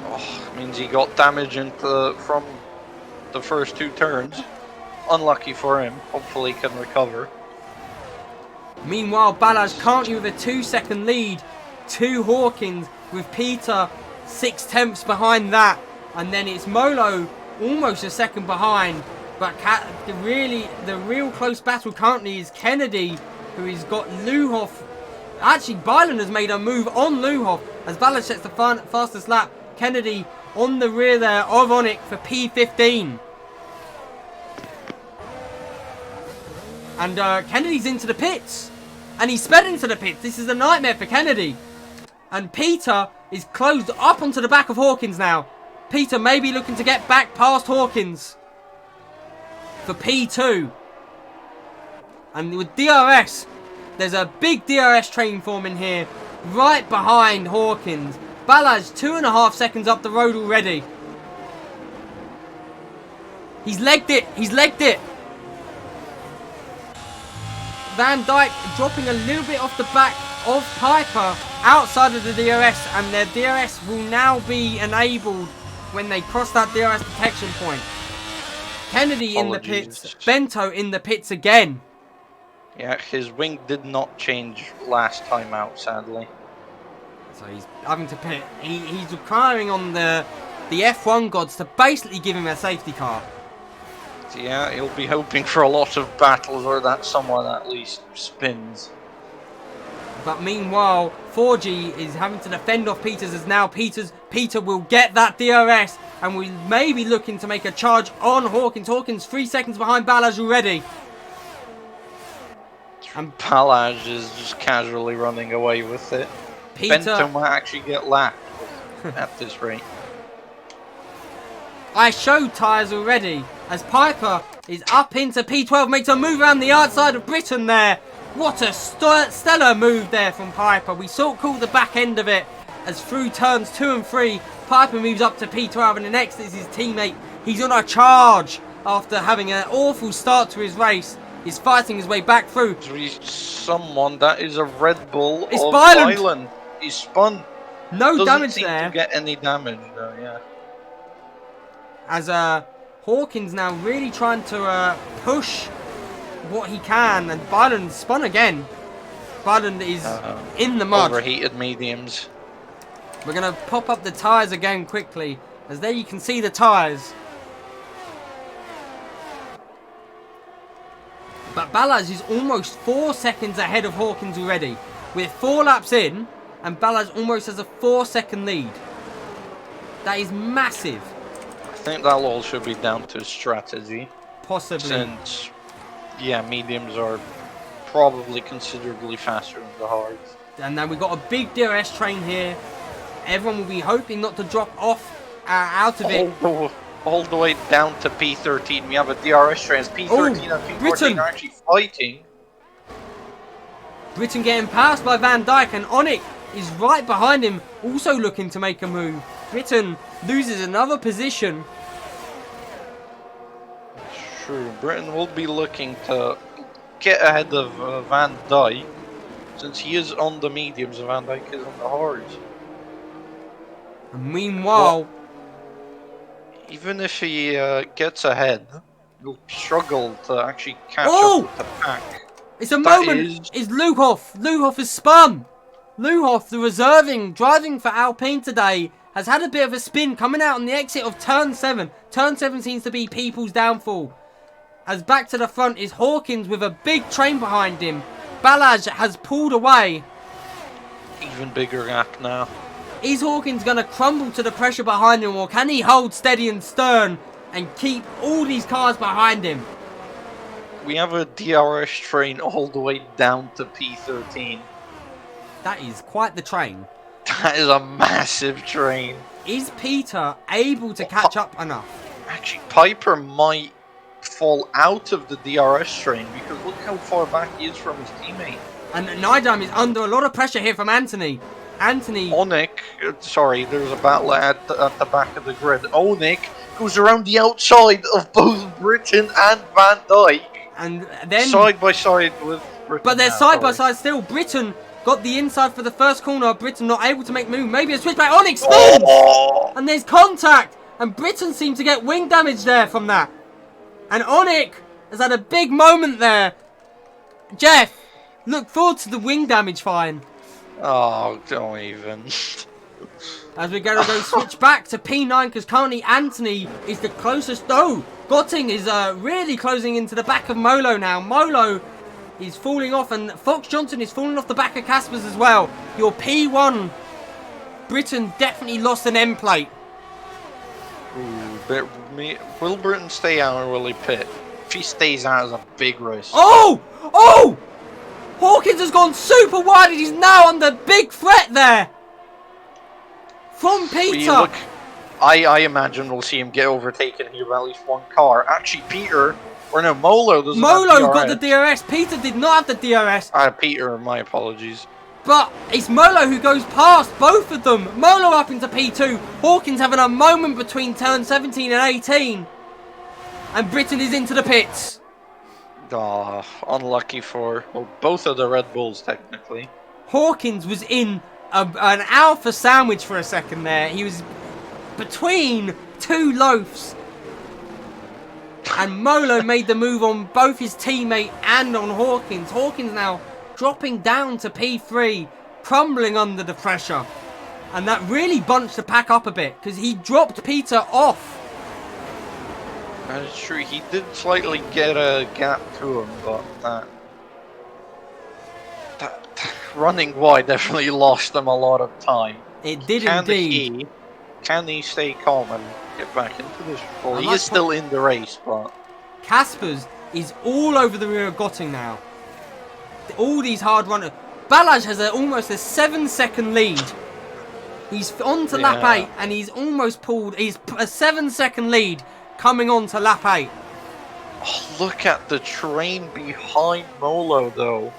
Oh, means he got damage from the first 2 turns. Unlucky for him. Hopefully he can recover. Meanwhile, Balazs currently with a 2-second lead to Hawkins, with Peter 6/10 behind that. And then it's Molo almost a second behind. But the real close battle currently is Kennedy, who has got Luhoff. Actually, Bylan has made a move on Luhoff as Balazs sets the fastest lap. Kennedy on the rear there of Onyx for P15. And Kennedy's into the pits. And he's sped into the pits. This is a nightmare for Kennedy. And Peter is closed up onto the back of Hawkins now. Peter may be looking to get back past Hawkins for P2. And with DRS, there's a big DRS train forming here, right behind Hawkins. Balazs 2.5 seconds up the road already. He's legged it. Van Dijk dropping a little bit off the back of Piper outside of the DRS, and their DRS will now be enabled when they cross that DRS detection point. Kennedy in the pits, Bento in the pits again. Yeah, his wing did not change last time out, sadly. So he's having to pit. He's requiring on the F1 gods to basically give him a safety car. So yeah, he'll be hoping for a lot of battles or that someone at least spins. But meanwhile, 4G is having to defend off Peters as now Peter will get that DRS and we may be looking to make a charge on Hawkins. Hawkins 3 seconds behind Balazs already. And Balazs is just casually running away with it. Bento might actually get lapped at this rate. I showed tyres already. As Piper is up into P12, makes a move around the outside of Britain there. What a stellar move there from Piper. We caught the back end of it as through turns 2 and 3, Piper moves up to P12 and the next is his teammate. He's on a charge after having an awful start to his race. He's fighting his way back through. Someone that is a Red Bull It's of Byland. Byland. He's spun. No damage Doesn't there. seem to get any damage though, yeah. As Hawkins now really trying to push what he can, and Byland spun again. Byland is in the mud. Overheated mediums. We're going to pop up the tyres again quickly, as there you can see the tyres. But Balazs is almost 4 seconds ahead of Hawkins already. We're 4 laps in, and Balazs almost has a 4-second lead. That is massive. I think that all should be down to strategy. Possibly. Since, yeah, mediums are probably considerably faster than the hards. And now we've got a big DRS train here. Everyone will be hoping not to drop off out of it. All the way down to P13. We have a DRS train. P13 and P14 Britain. are actually fighting. Britain getting passed by Van Dijk, and Onik is right behind him, also looking to make a move. Britain loses another position. True, Britain will be looking to get ahead of Van Dijk, since he is on the mediums and Van Dijk is on the hards. And meanwhile, even if he gets ahead, he'll struggle to actually catch Oh! up with the pack. it's a That moment. Is Luhoff. Luhoff has spun. Luhoff, the reserving, driving for Alpine today, has had a bit of a spin coming out on the exit of turn 7. Turn 7 seems to be people's downfall. As back to the front is Hawkins with a big train behind him. Balazs has pulled away. Even bigger gap now. Is Hawkins going to crumble to the pressure behind him, or can he hold steady and stern and keep all these cars behind him? We have a DRS train all the way down to P13. That is quite the train. That is a massive train. Is Peter able to catch up enough? Actually, Piper might fall out of the DRS train because look how far back he is from his teammate. And Nidam is under a lot of pressure here from Anthony. Anthony... Onik, sorry, there's a battle at the back of the grid. Onik goes around the outside of both Britain and Van Dijk. And then... Side by side with Britain. But they're now, side by sorry. side still. Britain got the inside for the first corner. Britain not able to make move. Maybe a switchback. Onik spins! Oh! And there's contact. And Britain seems to get wing damage there from that. And Onik has had a big moment there. Jeff, look forward to the wing damage fine. Oh, don't even. As we're going to go switch back to P9, because currently Anthony is the closest. Oh, Gotting is really closing into the back of Molo now. Molo is falling off, and Fox Johnson is falling off the back of Caspers as well. Your P1, Britain definitely lost an end plate. Ooh, will Britain stay out or will he pit? If he stays out, it's a big risk. Oh! Oh! Hawkins has gone super wide, and he's now under big threat there. From Peter. Look, I imagine we'll see him get overtaken here by at least one car. Actually, Peter, or no, Molo doesn't have Molo DRS. got the DRS. Peter did not have the DRS. Peter, my apologies. But it's Molo who goes past both of them. Molo up into P2. Hawkins having a moment between turn 17 and 18. And Britain is into the pits. Ah, unlucky for both of the Red Bulls, technically. Hawkins was in an alpha sandwich for a second there. He was between two loafs. And Molo made the move on both his teammate and on Hawkins. Hawkins now dropping down to P3, crumbling under the pressure. And that really bunched the pack up a bit, because he dropped Peter off. That is true, he did slightly get a gap to him, but that running wide definitely lost him a lot of time. It did indeed. Can he stay calm and get back into this? Well, he like is still in the race, but... Caspers is all over the rear of Gotting now. All these hard runners. Balazs has almost a 7-second lead. He's on to lap 8, and he's almost pulled. He's a 7-second lead coming on to lap 8. Oh, look at the train behind Molo, though.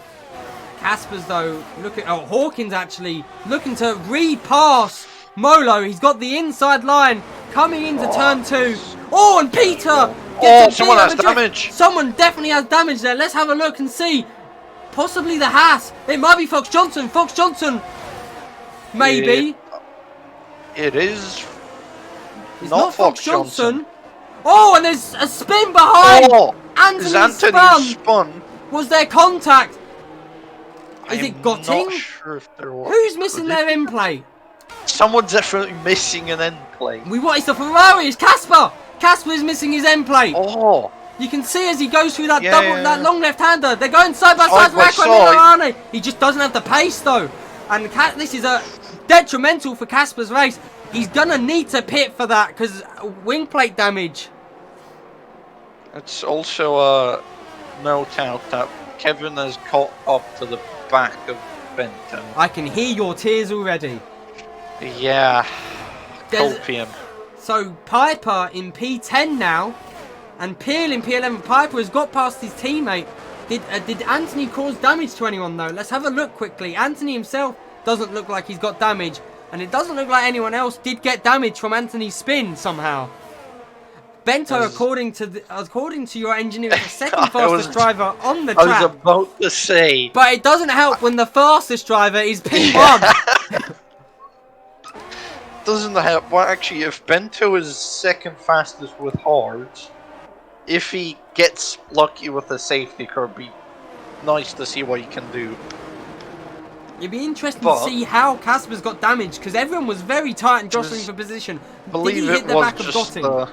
Casper's, though, Hawkins actually looking to repass Molo. He's got the inside line coming into turn 2. Oh, and Peter gets someone has damage. Someone definitely has damage there. Let's have a look and see. Possibly the Haas. It might be Fox Johnson. Fox Johnson. Maybe. It is. It's not Fox Johnson. Oh, and there's a spin behind. Oh, Anthony spun. Was there contact? Is it Gotting? Not sure if there was. Who's missing their end plate? Someone's definitely missing an end plate. It's the Ferrari. It's Casper. Casper is missing his end plate. Oh. You can see as he goes through that that long left-hander. They're going side by side for side. He just doesn't have the pace though, and this is a detrimental for Casper's race. He's gonna need to pit for that because wing plate damage. It's also a note out that Kevin has caught up to the back of Benton. I can hear your tears already. Yeah. Copium. So Piper in P10 now. And Peel in P11, Piper has got past his teammate. Did Anthony cause damage to anyone though? Let's have a look quickly. Anthony himself doesn't look like he's got damage. And it doesn't look like anyone else did get damage from Anthony's spin somehow. Bento, according to your engineer, is the second fastest driver on the track. I was about to say. But it doesn't help when the fastest driver is P1. Doesn't help. Well, actually, if Bento is second fastest with hards, if he gets lucky with a safety car, it'd be nice to see what he can do. It'd be interesting to see how Casper's got damage, because everyone was very tight and jostling for position. Did he hit the back of Gotting? I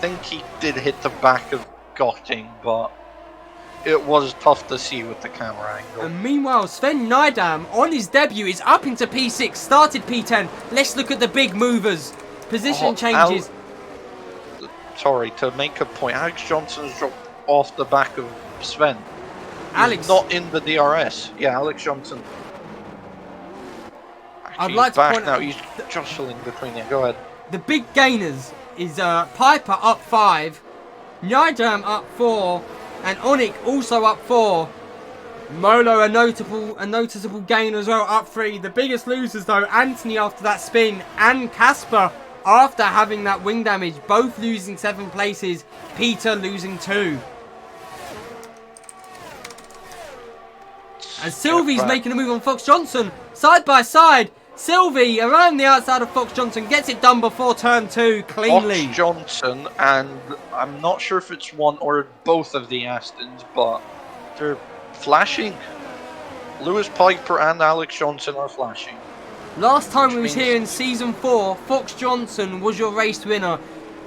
think he did hit the back of Gotting, but it was tough to see with the camera angle. And meanwhile, Sven Nydam, on his debut, is up into P6, started P10. Let's look at the big movers. Position changes. Sorry, to make a point, Alex Johnson's dropped off the back of Sven. Alex, not in the DRS. Yeah, Alex Johnson. Actually, I'd like to point now. He's jostling between them. Go ahead. The big gainers is Piper up 5, Nydam up 4, and Onik also up 4. Molo a noticeable gain as well, up 3. The biggest losers though, Anthony after that spin, and Casper after having that wing damage, both losing 7 places, Peter losing 2. And Sylvie's making a move on Fox Johnson, side by side. Sylvie around the outside of Fox Johnson gets it done before turn 2 cleanly. Fox Johnson, and I'm not sure if it's one or both of the Astons, but they're flashing. Lewis Piper and Alex Johnson are flashing. Last time we was here in Season 4, Fox Johnson was your race winner.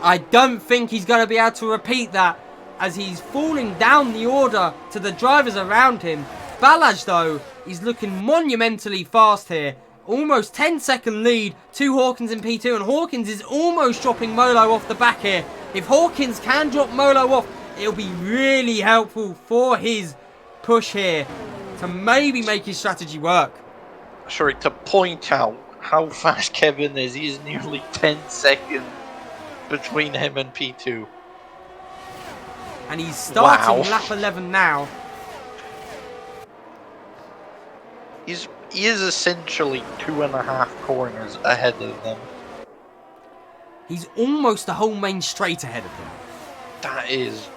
I don't think he's going to be able to repeat that, as he's falling down the order to the drivers around him. Balaj, though, is looking monumentally fast here. Almost 10-second lead to Hawkins in P2, and Hawkins is almost dropping Molo off the back here. If Hawkins can drop Molo off, it'll be really helpful for his push here to maybe make his strategy work. Sorry, to point out how fast Kevin is, he is nearly 10 seconds between him and P2. And he's starting lap 11 now. He is essentially 2.5 corners ahead of them. He's almost the whole main straight ahead of them. That is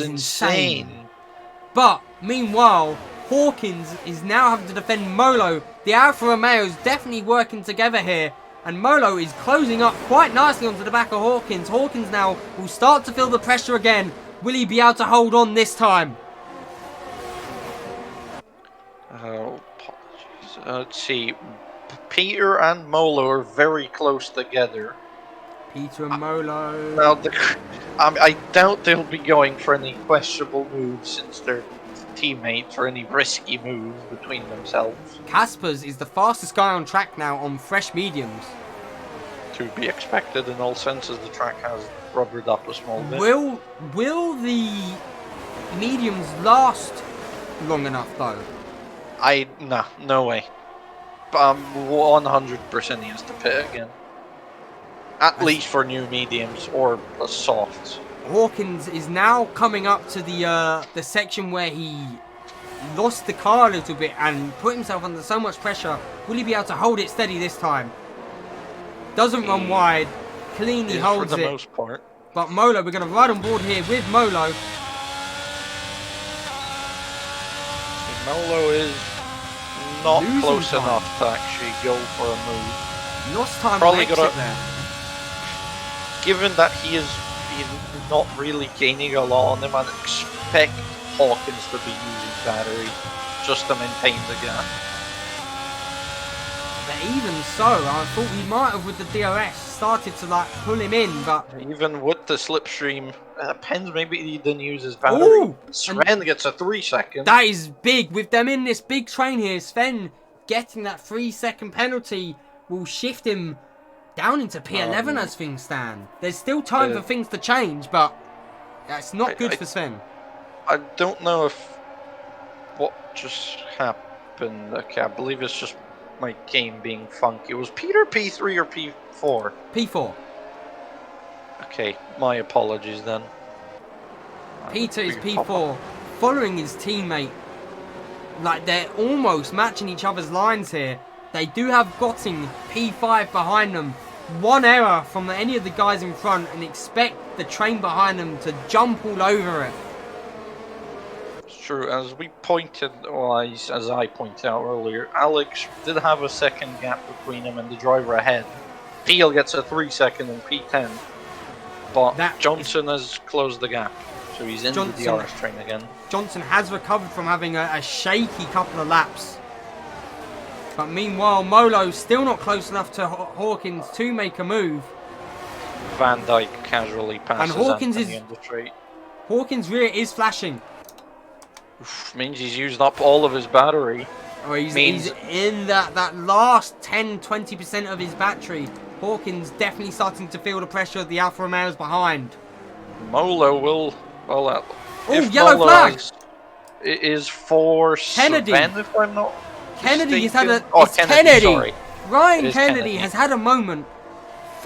insane. But meanwhile, Hawkins is now having to defend Molo. The Alfa Romeo's definitely working together here, and Molo is closing up quite nicely onto the back of Hawkins. Hawkins now will start to feel the pressure again. Will he be able to hold on this time? Let's see. Peter and Molo are very close together. Peter and Molo. Now, I doubt they'll be going for any questionable moves since they're teammates, or any risky moves between themselves. Casper's is the fastest guy on track now on fresh mediums. To be expected in all senses, the track has rubbered up a small bit. Will the mediums last long enough though? No way. 100% he has to pit again. At least for new mediums or softs. Hawkins is now coming up to the section where he lost the car a little bit and put himself under so much pressure. Will he be able to hold it steady this time? Doesn't run wide, cleanly holds for the it. most part. But Molo, we're going to ride on board here with Molo. Molo is not Losing close time. enough to actually go for a move. Lost time Probably on exit gotta- there. Given that he's not really gaining a lot on him, I'd expect Hawkins to be using battery just to maintain the gap. But even so, I thought we might have with the DRS started to like pull him in, but Even with the slipstream, depends, maybe he didn't use his battery. Ooh! Sven gets a 3 second. that is big. With them in this big train here, Sven getting that 3-second penalty will shift him down into P11 as things stand. There's still time for things to change, but that's not good for Sven. I don't know if what just happened. Okay, I believe it's just my game being funky. Was Peter P3 or P4? P4. Okay, my apologies then. Peter is P4, following his teammate. Like, they're almost matching each other's lines here. They do have Gotting P5 behind them. One error from any of the guys in front and expect the train behind them to jump all over it. It's true, as we pointed, well, as I pointed out earlier, Alex did have a second gap between him and the driver ahead. Peel gets a 3 second in P10, but Johnson has closed the gap, so he's in the DRS train again. Johnson has recovered from having a shaky couple of laps. But meanwhile, Molo's still not close enough to Hawkins to make a move. Van Dyke casually passes and Hawkins Anthony in the straight. Hawkins' rear is flashing. Means he's used up all of his battery. Oh, he's in that last 10-20% of his battery. Hawkins definitely starting to feel the pressure of the Alfa Romeos behind. Molo will... Well, yellow flag! It is for Kennedy. Sven, if I'm not Kennedy has had mistaken. a... It's Kennedy! Sorry. Ryan Kennedy has had a moment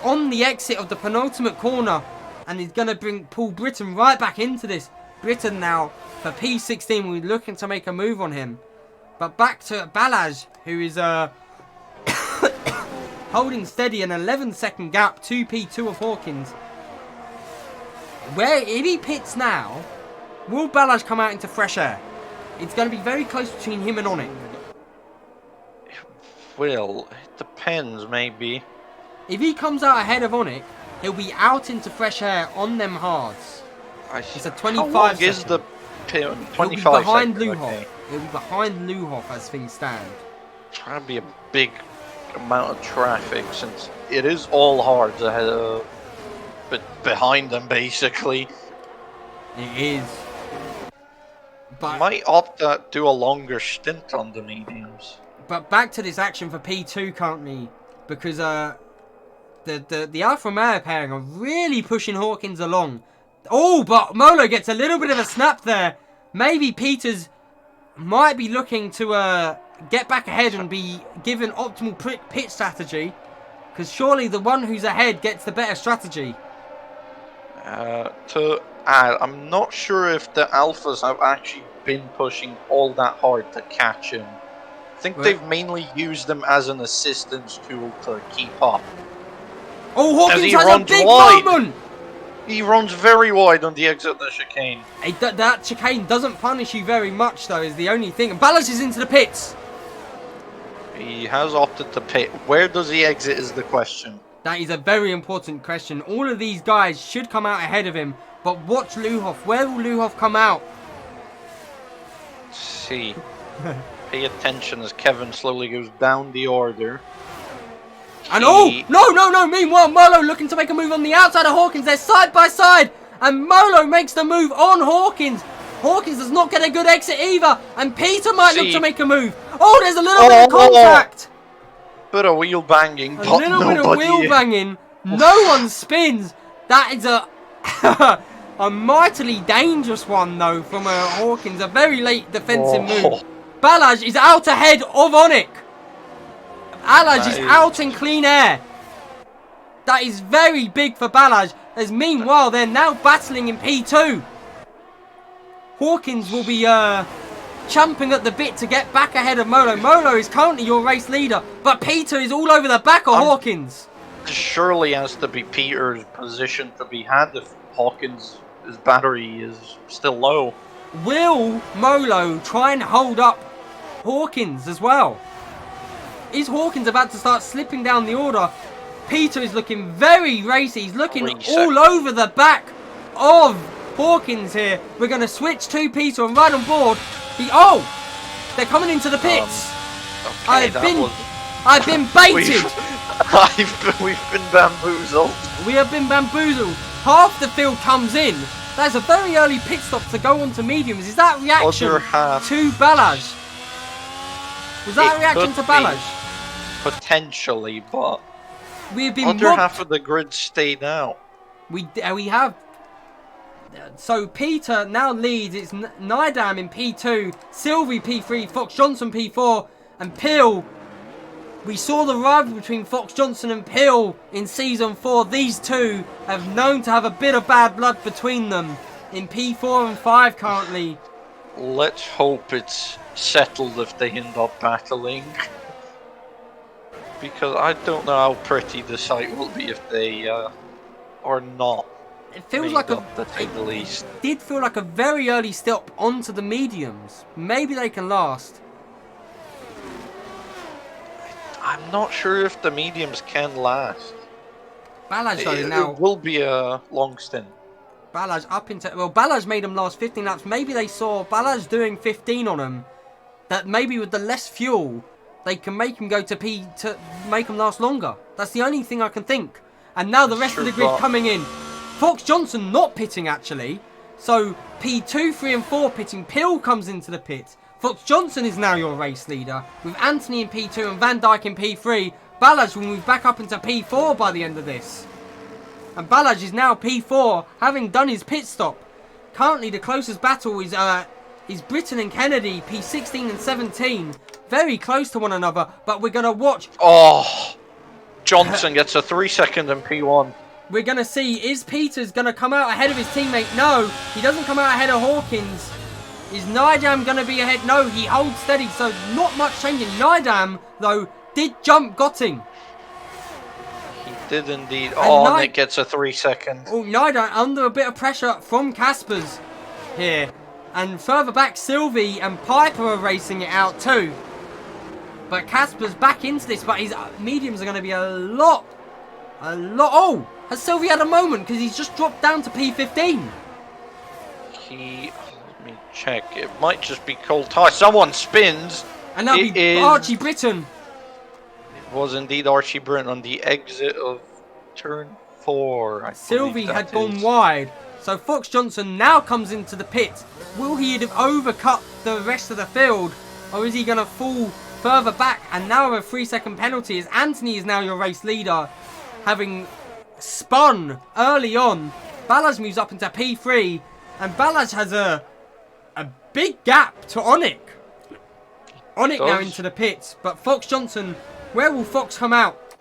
on the exit of the penultimate corner and he's going to pull Britain right back into this. Britain now, for P16, we're looking to make a move on him. But back to Balazs, who is holding steady an 11-second gap to P2 of Hawkins. Where, if he pits now, will Balazs come out into fresh air? It's going to be very close between him and Onik. Well, it depends, maybe. If he comes out ahead of Onik, he'll be out into fresh air on them hards. It's a 25 How long second. is the 25 He'll be behind second? Luhoff. Okay. He'll be behind Luhoff as things stand. Trying to be a big amount of traffic since it is all hards ahead of, but behind them basically. It is. But Might opt to do a longer stint on the mediums. But back to this action for P2 currently, because the Alfa Romeo pairing are really pushing Hawkins along. Oh, but Molo gets a little bit of a snap there. Maybe Peters might be looking to get back ahead and be given optimal pit strategy, because surely the one who's ahead gets the better strategy. To add, I'm not sure if the Alphas have actually been pushing all that hard to catch him. I think they've mainly used them as an assistance tool to keep up. Oh, Hawkins has a big moment! He runs very wide on the exit of the chicane. That chicane doesn't punish you very much, though, is the only thing. And Ballas is into the pits. He has opted to pit. Where does he exit is the question. That is a very important question. All of these guys should come out ahead of him. But watch Luhoff. Where will Luhoff come out? Let's see. Pay attention as Kevin slowly goes down the order. And no! Meanwhile, Molo looking to make a move on the outside of Hawkins. They're side by side. And Molo makes the move on Hawkins. Hawkins does not get a good exit either. And Peter might look to make a move. Oh, there's a little bit of contact. Bit of wheel banging, but a little bit of wheel banging. No one spins. That is a mightily dangerous one, though, from Hawkins. A very late defensive move. Balazs is out ahead of Onik. Balaj is out in clean air. That is very big for Balaj. As meanwhile, they're now battling in P2. Hawkins will be champing at the bit to get back ahead of Molo. Molo is currently your race leader, but Peter is all over the back of Hawkins. Surely has to be Peter's position to be had if Hawkins' battery is still low. Will Molo try and hold up Hawkins as well? Is Hawkins about to start slipping down the order? Peter is looking very racy. He's looking all over the back of Hawkins here. We're going to switch to Peter and right on board. They're coming into the pits. Okay, I've been baited. We've been bamboozled. We have been bamboozled. Half the field comes in. That's a very early pit stop to go on to mediums. Is that reaction to Balaj? Was that a reaction to Balaj? Potentially, but we've been other robbed. Half of the grid stayed out. We have. So Peter now leads. It's Nidam in P2, Sylvie P3, Fox Johnson P4, and Peel. We saw the rivalry between Fox Johnson and Peel in Season 4. These two have known to have a bit of bad blood between them in P4 and 5 currently. Let's hope it's settled if they end up battling. Because I don't know how pretty the sight will be if they are not. It feels like least. Did feel like a very early step onto the mediums. Maybe they can last. I'm not sure if the mediums can last. Balaj now. It will be a long stint. Balaj up into... Well, Balaj made them last 15 laps. Maybe they saw Balaj doing 15 on them. That maybe with the less fuel, they can make him go to P to make them last longer. That's the only thing I can think. And now the rest of the grid coming in. Fox Johnson not pitting actually. So P2, 3 and 4 pitting. Peel comes into the pit. Fox Johnson is now your race leader. With Anthony in P2 and Van Dijk in P3. Balaj will move back up into P4 by the end of this. And Balaj is now P4, having done his pit stop. Currently the closest battle is Britton and Kennedy, P16 and 17. Very close to one another, but we're going to watch... Oh! Johnson gets a 3-second in P1. We're going to see, is Peters going to come out ahead of his teammate? No, he doesn't come out ahead of Hawkins. Is Nidam going to be ahead? No, he holds steady, so not much changing. Nidam, though, did jump Gotting. He did indeed. Oh, Nick gets a 3-second. Oh, Nidam under a bit of pressure from Caspers here. And further back, Sylvie and Piper are racing it out too. But Casper's back into this, but his mediums are going to be a lot. Oh, has Sylvie had a moment? Because he's just dropped down to P15. Let me check. It might just be cold tie. Someone spins. And that'll be Archie Britton. It was indeed Archie Britton on the exit of turn 4. Sylvie had gone wide. So Fox Johnson now comes into the pit. Will he have overcut the rest of the field? Or is he going to fall further back? And now a 3-second penalty as Anthony is now your race leader. Having spun early on. Balaj moves up into P3. And Balaj has a big gap to Onik. Onik now into the pits. But Fox Johnson, where will Fox come out?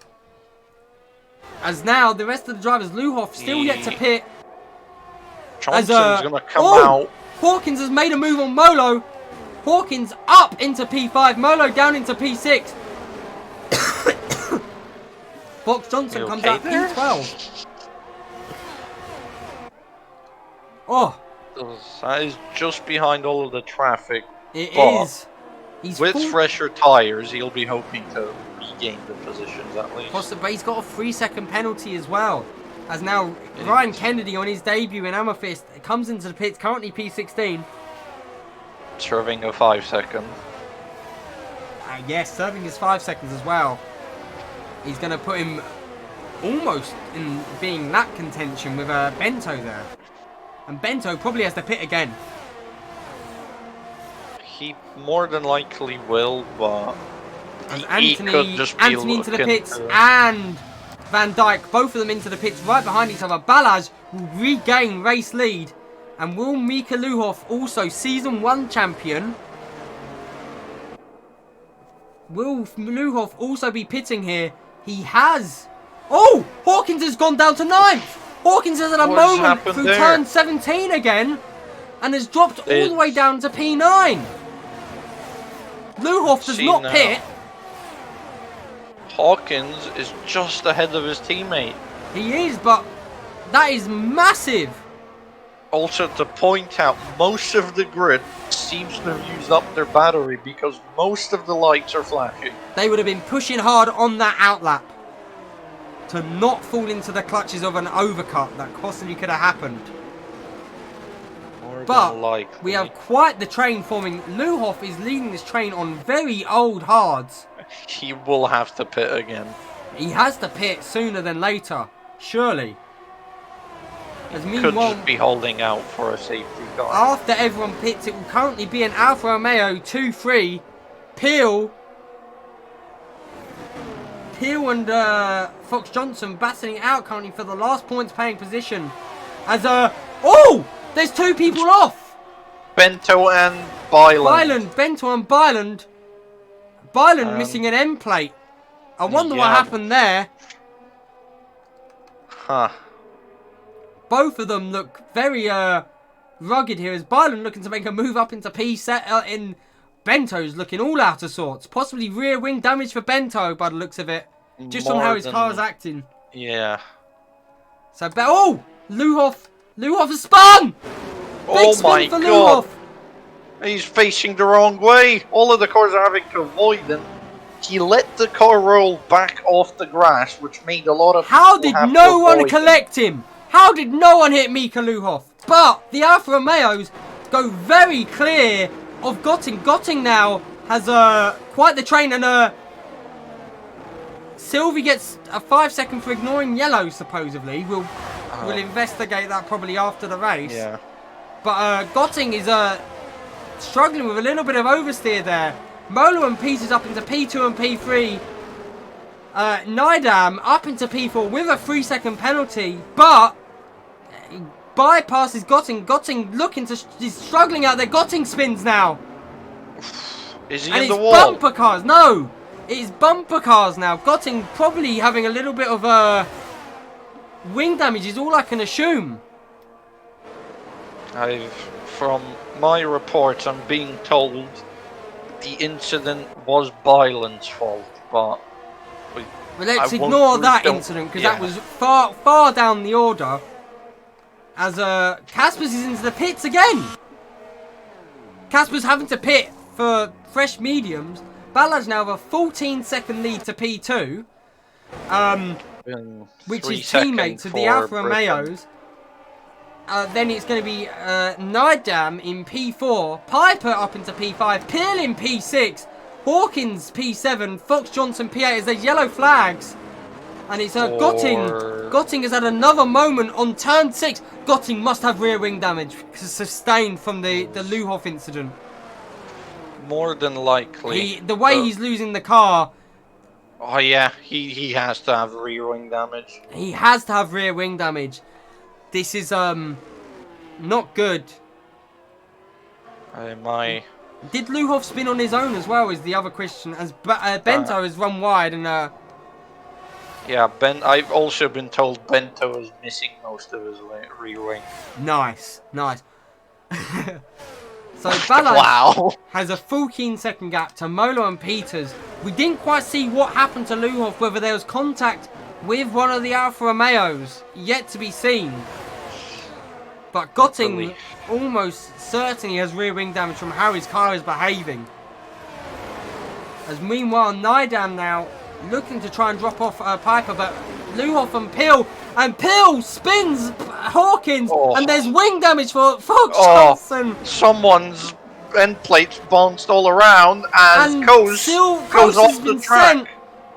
As now the rest of the drivers, Luhoff still yet to pit. Johnson's going to come out. Hawkins has made a move on Molo. Hawkins up into P5. Molo down into P6. Fox Johnson comes out P12. Oh. That is just behind all of the traffic. It is. With fresher tyres, he'll be hoping to regain the positions at least. But he's got a 3-second penalty as well. As now Ryan Kennedy on his debut in Amethyst comes into the pits, currently P16. Serving a 5-second. Yes, serving his 5 seconds as well. He's going to put him almost in being lap contention with Bento there. And Bento probably has to pit again. He more than likely will, but and he could just be Anthony into the pits and Van Dijk, both of them into the pits right behind each other. Balaj will regain race lead. And will Mika Luhoff, also Season 1 champion, Will Luhoff also be pitting here? He has. Oh, Hawkins has gone down to 9th. Hawkins has had a moment through turn 17 again and has dropped all the way down to P9. Luhoff does not pit. Hawkins is just ahead of his teammate. He is, but that is massive. Also, to point out, most of the grid seems to have used up their battery because most of the lights are flashing. They would have been pushing hard on that outlap to not fall into the clutches of an overcut that possibly could have happened. But we have quite the train forming. Luhoff is leading this train on very old hards. He will have to pit again. He has to pit sooner than later, surely. As could just be holding out for a safety car. After everyone pits, it will currently be an Alfa Romeo 2-3. Peel and Fox Johnson battling out currently for the last points paying position. As oh! There's 2 people off! Bento and Byland. Bento and Byland. Byland missing an end plate. I wonder what happened there. Huh. Both of them look very rugged here. As Byland looking to make a move up into P set in Bento's looking all out of sorts. Possibly rear wing damage for Bento by the looks of it. Just on how his car is acting. Yeah. So, Luhoff has spun! Big spin for Luhoff. He's facing the wrong way. All of the cars are having to avoid him. He let the car roll back off the grass, which made a lot of people How did no one collect him? How did no one hit Mika Luhoff? But the Alfa Romeos go very clear of Gotting. Gotting now has quite the train, and Sylvie gets a 5-second for ignoring yellow, supposedly. We'll investigate that probably after the race. Yeah. But Gotting is struggling with a little bit of oversteer there. Molo and Peters up into P2 and P3. Nidam up into P4 with a 3-second penalty, but bypasses Gotting. Gotting he's struggling out there. Gotting spins now. Is he and in the it's wall? Bumper cars. No, it is bumper cars now. Gotting probably having a little bit of wing damage is all I can assume. From my reports, I'm being told the incident was Byland's fault, but let's ignore that incident because that was far down the order. As Caspers is into the pits again. Caspers having to pit for fresh mediums. Ballad's now have a 14-second lead to P2, which is teammates of the Alfa Romeos. Then it's going to be Nidam in P4, Piper up into P5, Peel in P6, Hawkins P7, Fox Johnson P8 as there's yellow flags. And it's Gotting. Gotting has had another moment on turn 6. Gotting must have rear wing damage sustained from the Luhoff incident. More than likely. The way he's losing the car. Oh yeah, he has to have rear wing damage. He has to have rear wing damage. This is not good. Did Luhoff spin on his own as well? Is the other question. As Bento has run wide and yeah, I've also been told Bento is missing most of his rear wing. Nice. So Ballard has a 14-second gap to Molo and Peters. We didn't quite see what happened to Luhoff, whether there was contact with one of the Alfa Romeos. Yet to be seen. But Gotting almost certainly has rear wing damage from how his car is behaving. As meanwhile, Nidam now looking to try and drop off Piper, but Luhoff and Peel spins Hawkins, and there's wing damage for Fox Johnson. Someone's end plates bounced all around, and Coase goes off the track.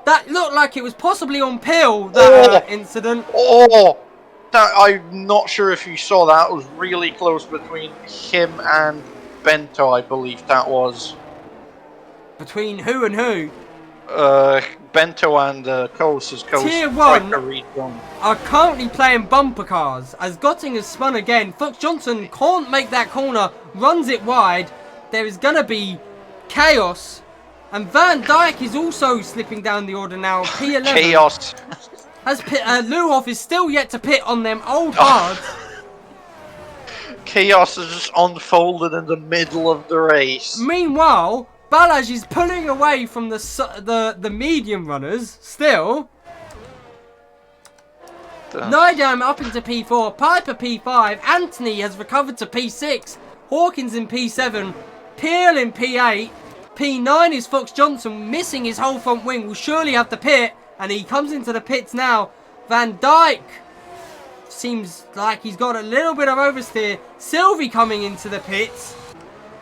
That looked like it was possibly on Peel, that incident. I'm not sure if you saw that. It was really close between him and Bento, I believe that was. Between who and who? Bento and Coase. Tier 1 are currently playing bumper cars as Gotting has spun again. Fox Johnson can't make that corner, runs it wide. There is going to be chaos And Van Dijk is also slipping down the order now. P11. Chaos. Luhoff is still yet to pit on them old hards. Chaos is just unfolded in the middle of the race. Meanwhile, Balaj is pulling away from the medium runners still. Nidam up into P4, Piper P5, Anthony has recovered to P6, Hawkins in P7, Peel in P8, P9 is Fox Johnson, missing his whole front wing, will surely have to pit, and he comes into the pits now. Van Dijk seems like he's got a little bit of oversteer. Sylvie coming into the pits.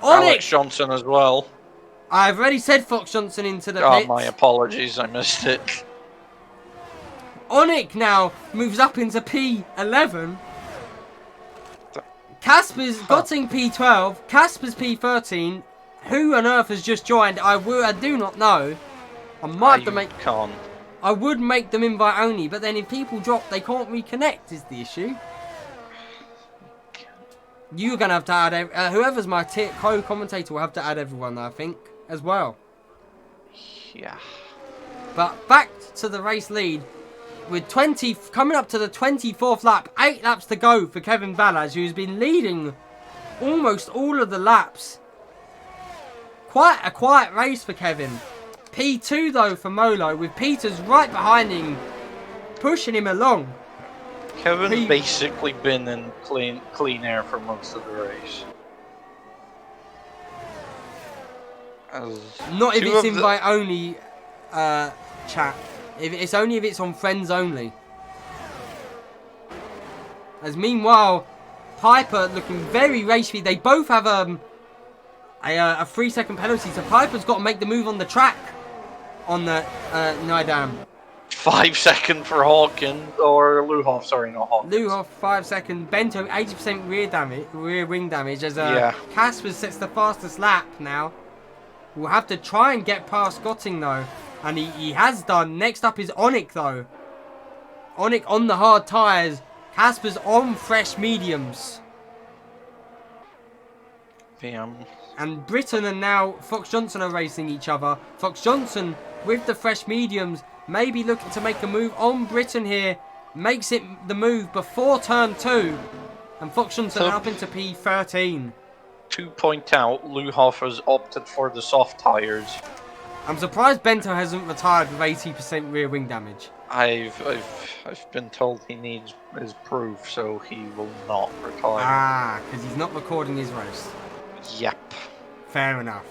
Alex Johnson as well. I've already said Fox Johnson into the pits. Oh, my apologies, I missed it. Onik now moves up into P11. Casper's getting P12. Casper's P13. Who on earth has just joined? I do not know. I would make them invite only, but then if people drop, they can't reconnect. Is the issue? You're gonna have to add whoever's my co-commentator will have to add everyone, I think, as well. Yeah. But back to the race lead. With coming up to the 24th lap, 8 laps to go for Kevin Balaj, who's been leading almost all of the laps. Quite a quiet race for Kevin. P2 though for Molo, with Peters right behind him, pushing him along. Kevin's basically been in clean air for most of the race. Not if it's invite only chat. It's only if it's on friends only. As meanwhile, Piper looking very racy. They both have a 3-second penalty, so Piper's got to make the move on the track on the Nidam. 5 second for Hawkins or Luhoff. Sorry, not Hawkins. Luhoff 5 second. Bento 80% rear wing damage. As Casper sets the fastest lap now. We'll have to try and get past Gotting though. And he has done. Next up is Onik though. Onik on the hard tyres. Casper's on fresh mediums. Damn. And Britton and now Fox Johnson are racing each other. Fox Johnson with the fresh mediums. Maybe looking to make a move on Britton here. Makes it the move before turn 2. And Fox Johnson up into P13. To point out, Luhoff has opted for the soft tyres. I'm surprised Bento hasn't retired with 80% rear wing damage. I've been told he needs his proof, so he will not retire. Ah, because he's not recording his race. Yep. Fair enough.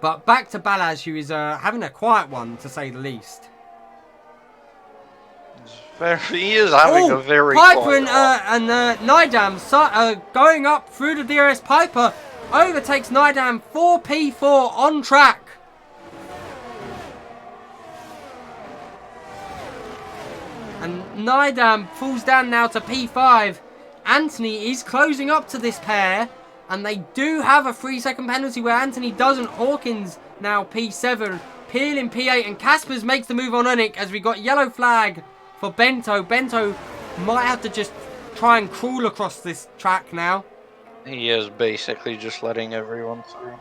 But back to Balaj, who is having a quiet one, to say the least. He is having a very Piper quiet and Nidam going up through the DRS. Piper overtakes Nidam 4P4 on track. And Nidam falls down now to P5. Anthony is closing up to this pair. And they do have a 3-second penalty where Anthony doesn't. Hawkins now P7. Peel in P8. And Caspers makes the move on Onik as we got yellow flag for Bento. Bento might have to just try and crawl across this track now. He is basically just letting everyone through.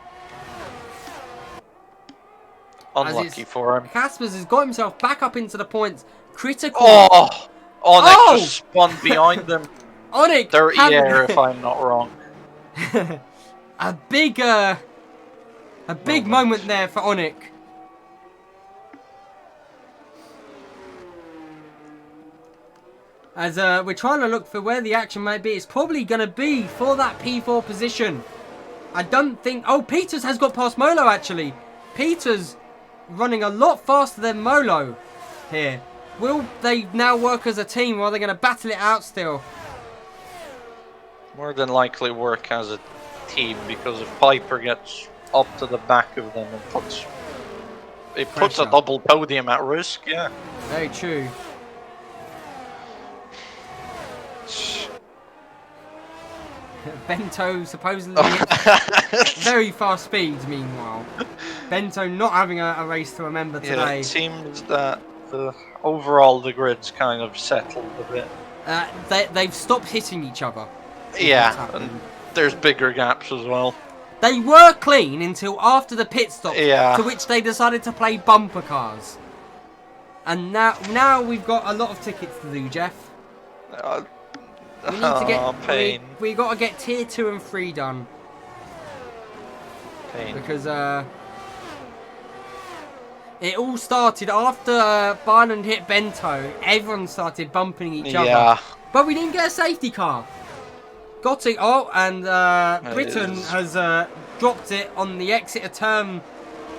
Unlucky for him. Caspers has got himself back up into the points. Critical. Oh! Onik just spun behind them. Onik! Dirty air, if I'm not wrong. a big moment there for Onik. As we're trying to look for where the action might be. It's probably going to be for that P4 position. I don't think... Oh, Peters has got past Molo, actually. Peters running a lot faster than Molo here. Will they now work as a team, or are they going to battle it out still? More than likely work as a team, because if Piper gets up to the back of them and puts a double podium at risk, yeah. Very true. Bento supposedly very fast speeds, meanwhile. Bento not having a race to remember today. Yeah, it seems that overall the grid's kind of settled a bit. They've stopped hitting each other. Yeah, and there's bigger gaps as well. They were clean until after the pit stop, Yeah. to which they decided to play bumper cars. And now we've got a lot of tickets to do, Jeff. We need to get pain. we got to get tier 2 and 3 done Pain. because it all started after Byland hit Bento. Everyone started bumping each other, but we didn't get a safety car. Got it. Oh, and Britain has dropped it on the exit of turn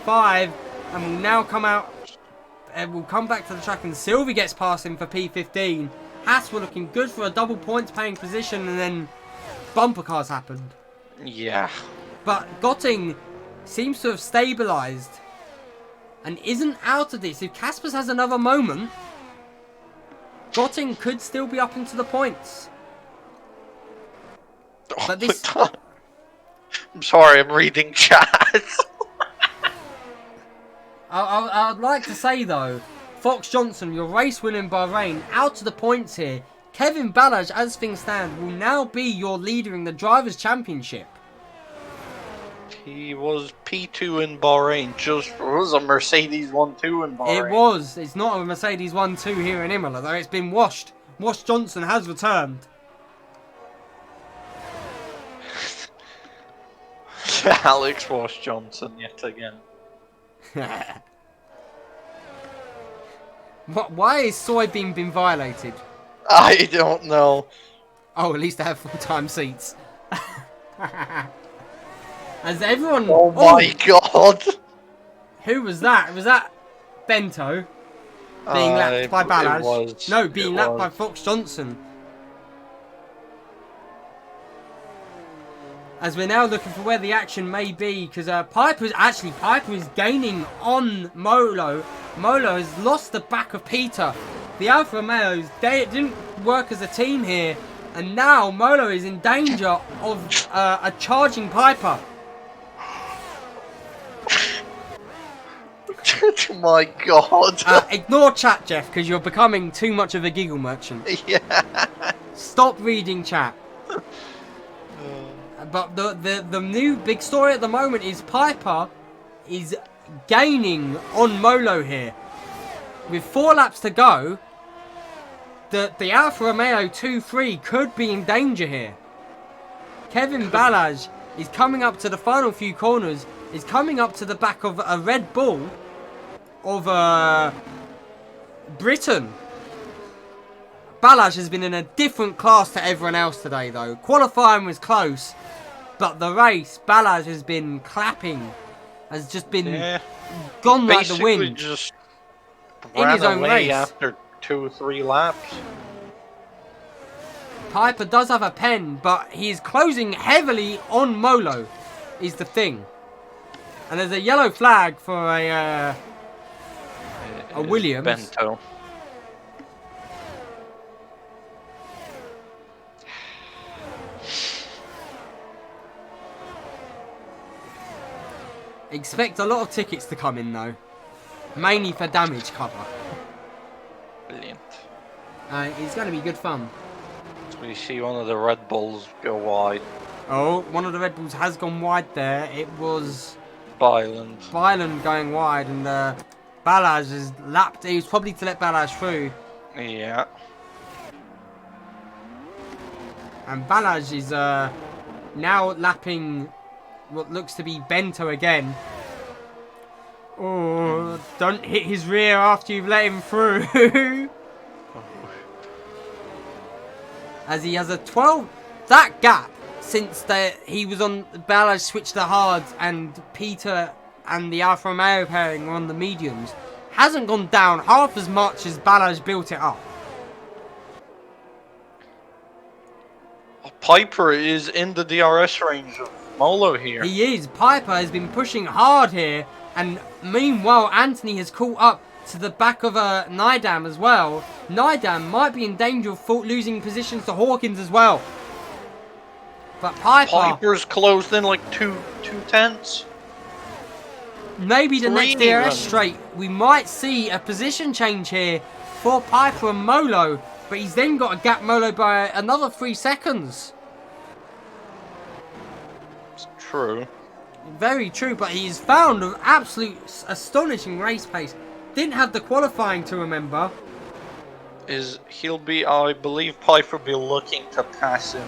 5, and will now come out. We'll come back to the track, and Sylvie gets past him for P15. Haas were looking good for a double points paying position, and then bumper cars happened. Yeah. But Gotting seems to have stabilised and isn't out of this. If Caspers has another moment, Gotting could still be up into the points. But this... I'm sorry, I'm reading chat. I'd like to say, though, Fox Johnson, your race winner in Bahrain, out of the points here. Kevin Balaj, as things stand, will now be your leader in the Drivers' Championship. He was P2 in Bahrain. It was a Mercedes 1-2 in Bahrain. It was. It's not a Mercedes 1-2 here in Imola, though. It's been washed. Wash Johnson has returned. Alex Wash Johnson yet again. Why is soybean been violated? I don't know. Oh, at least they have full-time seats. As everyone... Oh my god! Who was that? Was that Bento being lapped by Balaj? No, being lapped by Fox Johnson. As we're now looking for where the action may be, because Piper is gaining on Molo. Molo has lost the back of Peter. The Alfa Romeos, they didn't work as a team here, and now Molo is in danger of a charging Piper. Oh my god. Ignore chat, Jeff, because you're becoming too much of a giggle merchant. Yeah. Stop reading chat. But the new big story at the moment is Piper is gaining on Molo here. With 4 laps to go, the Alfa Romeo 2-3 could be in danger here. Kevin Balaj is coming up to the final few corners, is coming up to the back of a Red Bull of Britain. Balaj has been in a different class to everyone else today, though. Qualifying was close, but the race, Balaj has been clapping, has just been gone like the wind. Just in his own race after 2 or 3 laps. Piper does have a pen, but he is closing heavily on Molo, is the thing. And there's a yellow flag for a Williams. Bento. Expect a lot of tickets to come in, though. Mainly for damage cover. Brilliant. It's going to be good fun. So we see one of the Red Bulls go wide. Oh, one of the Red Bulls has gone wide there. It was Byland going wide, and Balaj has lapped. He was probably to let Balaj through. Yeah. And Balaj is now lapping what looks to be Bento again. Oh, don't hit his rear after you've let him through. As he has a 12... That gap, since he was on... Balaj switched the hards and Peter and the Alfa Romeo pairing were on the mediums, hasn't gone down half as much as Balaj built it up. Piper is in the DRS range of Molo here. He is. Piper has been pushing hard here, and meanwhile Anthony has caught up to the back of Nidam as well. Nidam might be in danger of losing positions to Hawkins as well. But Piper's closed in like two tenths. Maybe the next DRS straight, we might see a position change here for Piper and Molo, but he's then got to gap Molo by another 3 seconds. It's true. Very true, but he's found an absolute astonishing race pace. Didn't have the qualifying to remember. He'll be, I believe Piper will be looking to pass him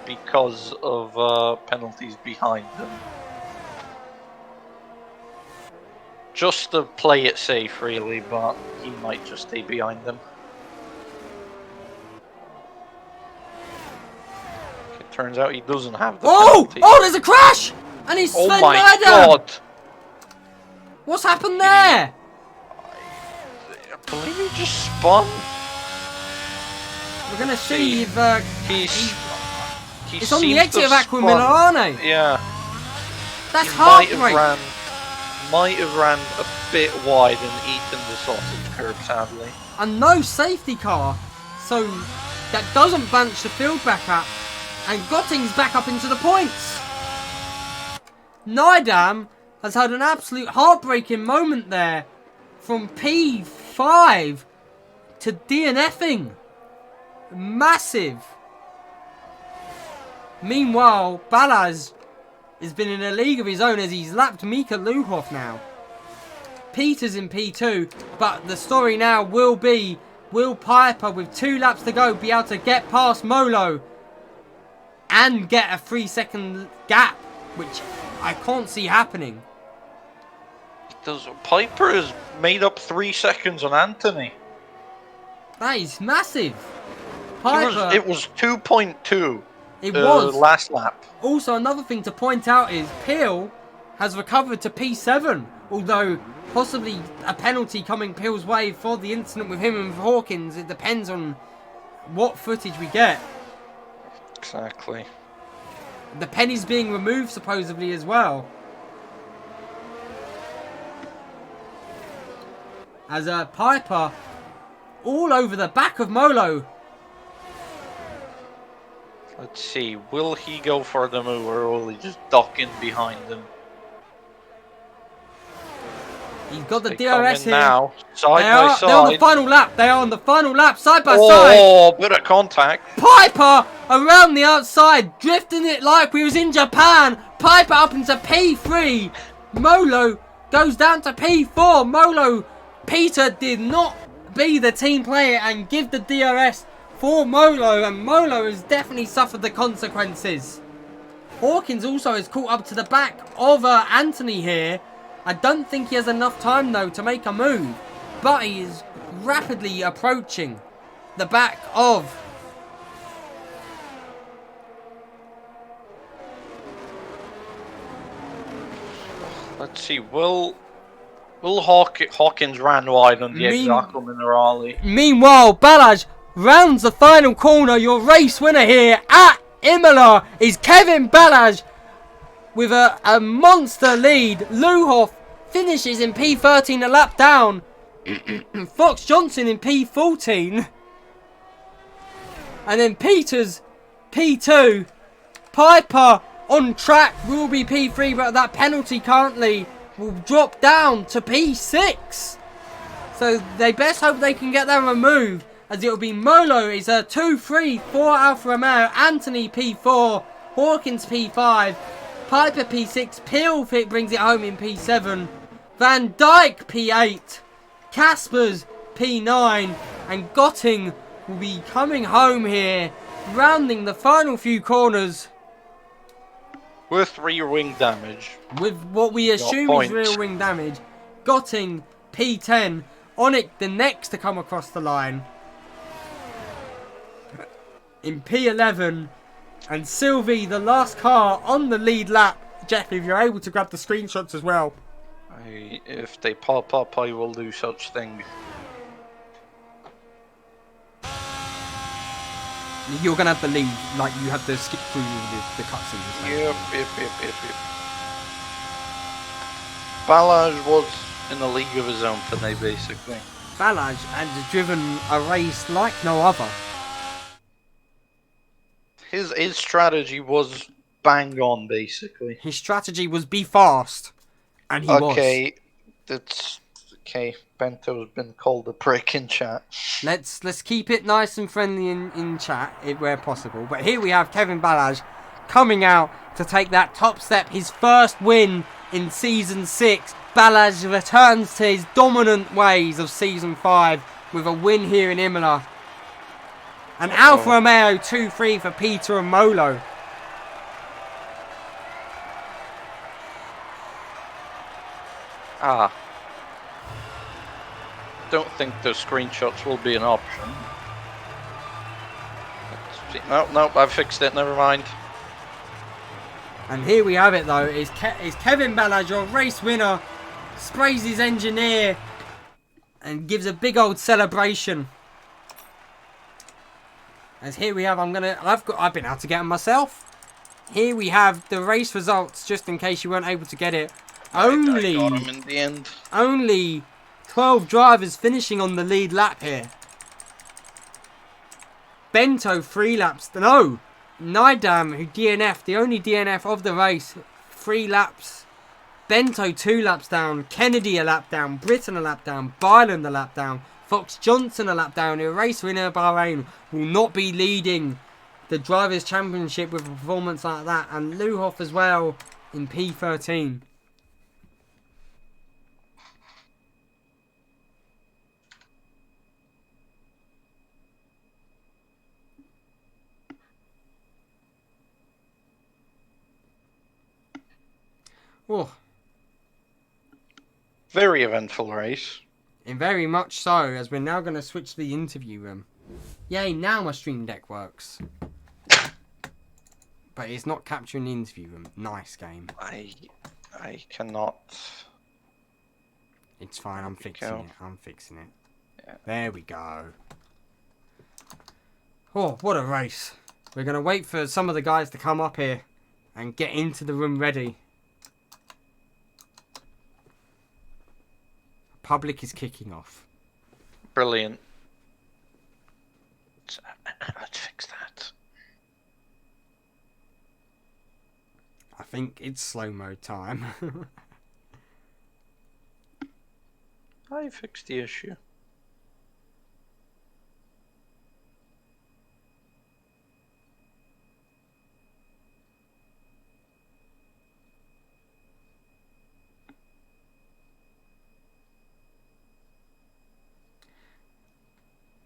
because of penalties behind him. Just to play it safe, really, but he might just stay behind them. It turns out he doesn't have the penalty. Oh, there's a crash! And he's Oh Sven my Nyder! god! What's happened there? I believe he just spun. We're gonna see if He it's on the seems exit to of have Aqua Miller, aren't they? Yeah. That's He heartbreak. might have ran a bit wide and eaten the sausage curb, sadly. And no safety car, so that doesn't bunch the field back up, and Gotting's back up into the points. Nydam has had an absolute heartbreaking moment there, from P5 to DNFing. Massive. Meanwhile, Balaz has been in a league of his own as he's lapped Mika Luhoff now. Peter's in P2, but the story now will be, will Piper, with 2 laps to go, be able to get past Molo and get a 3-second gap, which I can't see happening. Piper has made up 3 seconds on Anthony. That is massive. Piper, It was 2.2. It was. Last lap. Also, another thing to point out is Peel has recovered to P7, although possibly a penalty coming Peel's way for the incident with him and Hawkins. It depends on what footage we get. Exactly. The penny's being removed supposedly as well. As Piper all over the back of Molo. Let's see, will he go for the move or will he just duck in behind them? He's got the They come DRS in here. now, side by side. They're on the final lap. They are on the final lap, side by side. Oh, bit of contact. Piper around the outside, drifting it like we was in Japan. Piper up into P3. Molo goes down to P4. Molo, Peter did not be the team player and give the DRS for Molo, and Molo has definitely suffered the consequences. Hawkins also is caught up to the back of Anthony here. I don't think he has enough time though to make a move, but he is rapidly approaching the back of Let's see, will Hawkins ran wide on the Exaco Minerale? Meanwhile, Balaj rounds the final corner. Your race winner here at Imola is Kevin Balaj with a monster lead. Luhoff finishes in P13, a lap down. Fox Johnson in P14. And then Peters P2. Piper on track will be P3, but that penalty currently will drop down to P6. So they best hope they can get that removed, as it will be Molo is a 2-3 for Alfa Romeo, Anthony P4, Hawkins P5, Piper P6, Peel brings it home in P7, Van Dijk P8, Caspers P9, and Gotting will be coming home here, rounding the final few corners. With rear wing damage. With what we assume is rear wing damage. Gotting P10. Onik the next to come across the line. In P11. And Sylvie, the last car on the lead lap. Jeff, if you're able to grab the screenshots as well. If they pop up, I will do such thing. You're going to have the lead, like you have to skip through the cutscenes. Yep. Balaj was in a league of his own today, basically. Balaj has driven a race like no other. His strategy was bang on, basically. His strategy was be fast, and he was. Okay. Bento's been called a prick in chat. Let's keep it nice and friendly in chat where possible. But here we have Kevin Balaj coming out to take that top step, his first win in Season 6. Balazs returns to his dominant ways of Season 5 with a win here in Imola. And Alfa Romeo 2-3 for Peter and Molo. Don't think the screenshots will be an option. No, I've fixed it, never mind. And here we have it though, is Kevin Balazs, your race winner, sprays his engineer and gives a big old celebration. As here we have, I've been able to get them myself. Here we have the race results, just in case you weren't able to get it. I got him in the end. Only 12 drivers finishing on the lead lap here. Bento 3 laps. No, Nidam, who DNF'd, the only DNF of the race, 3 laps. Bento 2 laps down. Kennedy a lap down. Britton a lap down. Byland a lap down. Fox Johnson a lap down. A race winner Bahrain will not be leading the Drivers' Championship with a performance like that. And Luhoff as well in P13. Oh. Very eventful race. And very much so, as we're now going to switch to the interview room. Yay, now my stream deck works. But it's not capturing the interview room. Nice game. I cannot. It's fine, I'm fixing it. Yeah. There we go. Oh, what a race. We're going to wait for some of the guys to come up here and get into the room ready. Public is kicking off. Brilliant. Let's fix that. I think it's slow-mo time. I fixed the issue.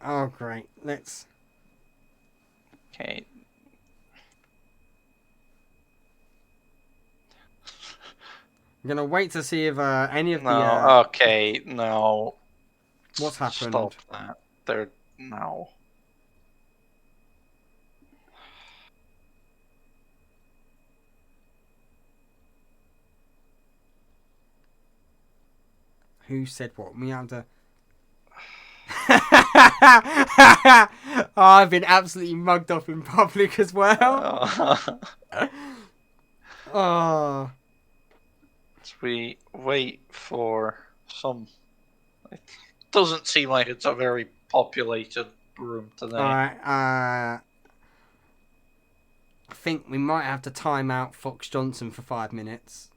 Oh, great. Let's... Okay. I'm going to wait to see if any of the... Okay, no. What's happened? Stop that. No. Who said what? We have to... Oh, I've been absolutely mugged off in public as well. Oh. We wait for some... It doesn't seem like it's a very populated room today. Alright, I think we might have to time out Fox Johnson for 5 minutes.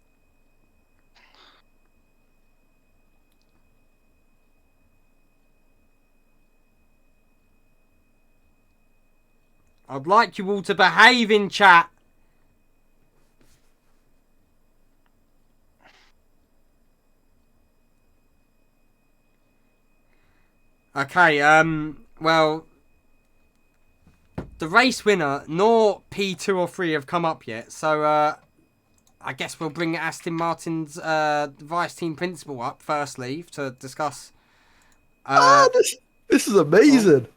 I'd like you all to behave in chat. Okay, well, the race winner, nor P2 or 3 have come up yet, so, I guess we'll bring Aston Martin's, vice team principal up, firstly, to discuss, this is amazing.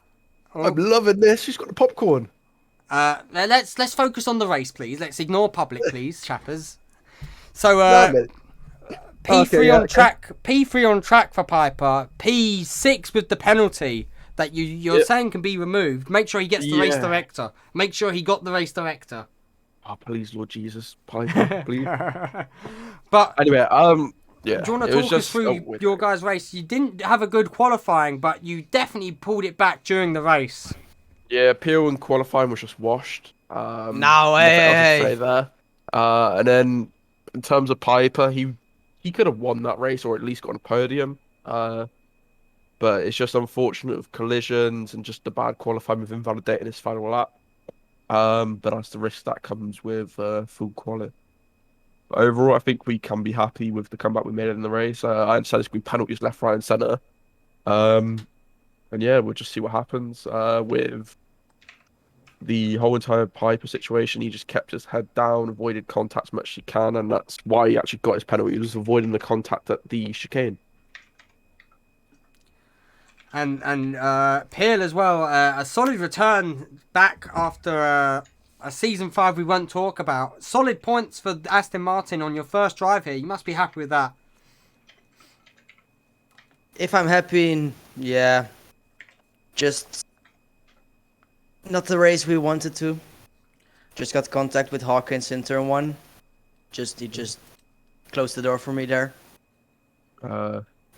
I'm loving this. She's got the popcorn. Let's focus on the race, please. Let's ignore public, please, chappers. So, P3 on track. P3 on track for Piper. P6 with the penalty that you're saying can be removed. Make sure he gets the race director. Make sure he got the race director. Oh, please, Lord Jesus, Piper, please. But anyway, do you want to talk us through your guys' race? You didn't have a good qualifying, but you definitely pulled it back during the race. Yeah, Peel in qualifying was just washed. No way. And then in terms of Piper, he could have won that race or at least got on a podium. But it's just unfortunate with collisions and just the bad qualifying with invalidating his final lap. But that's the risk that comes with full quality. But overall, I think we can be happy with the comeback we made in the race. I understand there's going to be penalties left, right, and centre. And yeah, we'll just see what happens. With the whole entire Piper situation, he just kept his head down, avoided contact as much as he can, and that's why he actually got his penalty. He was avoiding the contact at the chicane. And Peel as well, a solid return back after a season 5 we won't talk about. Solid points for Aston Martin on your first drive here. You must be happy with that. If I'm happy, yeah. Just not the race we wanted to. Just got contact with Hawkins in turn 1. He just closed the door for me there.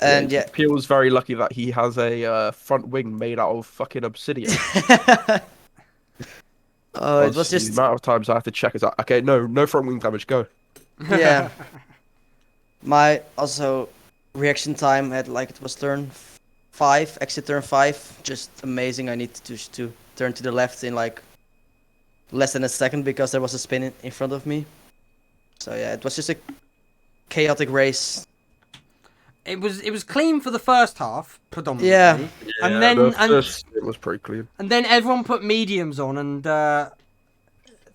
And yeah, Peel's very lucky that he has a front wing made out of fucking obsidian. it was The just amount of times I have to check is like, okay, no front wing damage, go. yeah. My also reaction time at like it was turn 5, exit turn 5, just amazing. I need to turn to the left in like less than a second because there was a spin in front of me. So yeah, it was just a chaotic race. It was clean for the first half, predominantly. Yeah. And then it was pretty clean. And then everyone put mediums on and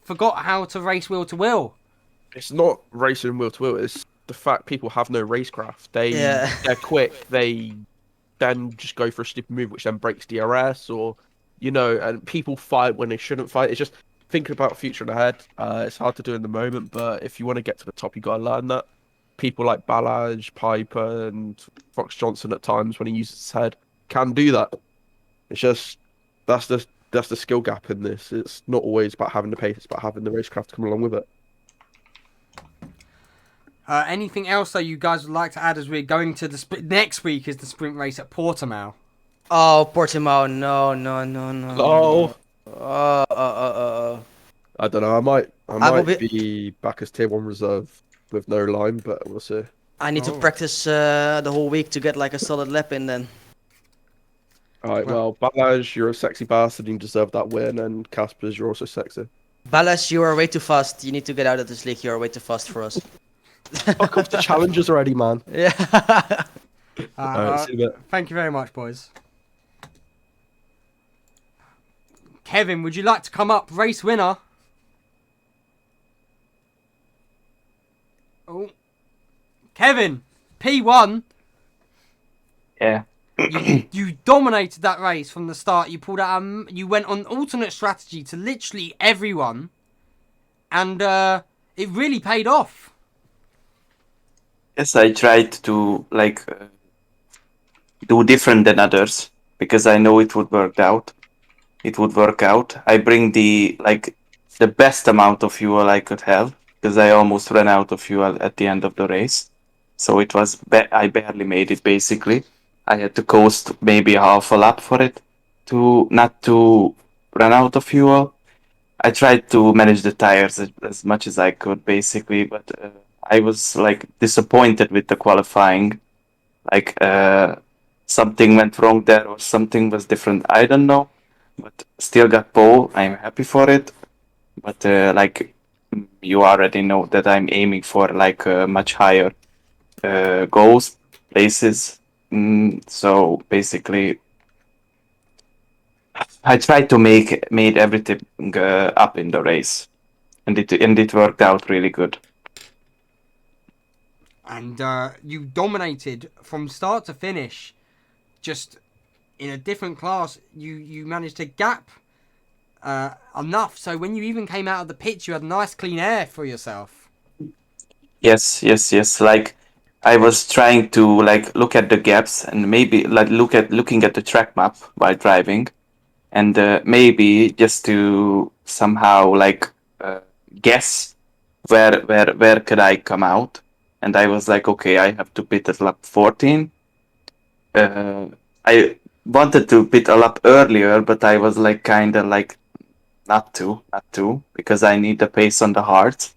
forgot how to race wheel to wheel. It's not racing wheel to wheel. It's the fact people have no racecraft. They're quick. They then just go for a stupid move, which then breaks DRS, or and people fight when they shouldn't fight. It's just thinking about future and ahead. It's hard to do in the moment, but if you want to get to the top, you got to learn that. People like Balaj, Piper, and Fox Johnson at times when he uses his head can do that. It's just that's the skill gap in this. It's not always about having the pace; it's about having the racecraft to come along with it. Anything else that you guys would like to add as we're going to the next week is the sprint race at Portimao. Oh, Portimao, no. I don't know. I might be back as tier 1 reserve with no line, but we'll see. I need to practice the whole week to get like a solid lap in then. Alright, well, Balaj, you're a sexy bastard and you deserve that win, and Caspers, you're also sexy. Balaj, you are way too fast. You need to get out of this league. You are way too fast for us. Fuck off the challenges already, man. Yeah. Alright, see you in a bit. Thank you very much, boys. Kevin, would you like to come up, race winner? Oh, Kevin, P1. Yeah. You dominated that race from the start. You pulled out. You went on alternate strategy to literally everyone, and it really paid off. Yes, I tried to do different than others because I know it would work out. I bring the best amount of fuel I could have because I almost ran out of fuel at the end of the race. So it was I barely made it basically. I had to coast maybe half a lap for it to not to run out of fuel. I tried to manage the tires as much as I could basically, but I was disappointed with the qualifying. Something went wrong there or something was different. I don't know, but still got pole. I'm happy for it. But you already know that I'm aiming for much higher goals, places. So basically, I tried to made everything up in the race, and it worked out really good. And you dominated from start to finish. Just in a different class, you managed to gap enough. So when you even came out of the pits, you had nice clean air for yourself. Yes. I was trying to look at the gaps and maybe looking at the track map while driving, and maybe just to somehow guess where could I come out. And I was like, okay, I have to pit at lap 14. I wanted to pit a lap earlier, but I was not to, because I need the pace on the hards.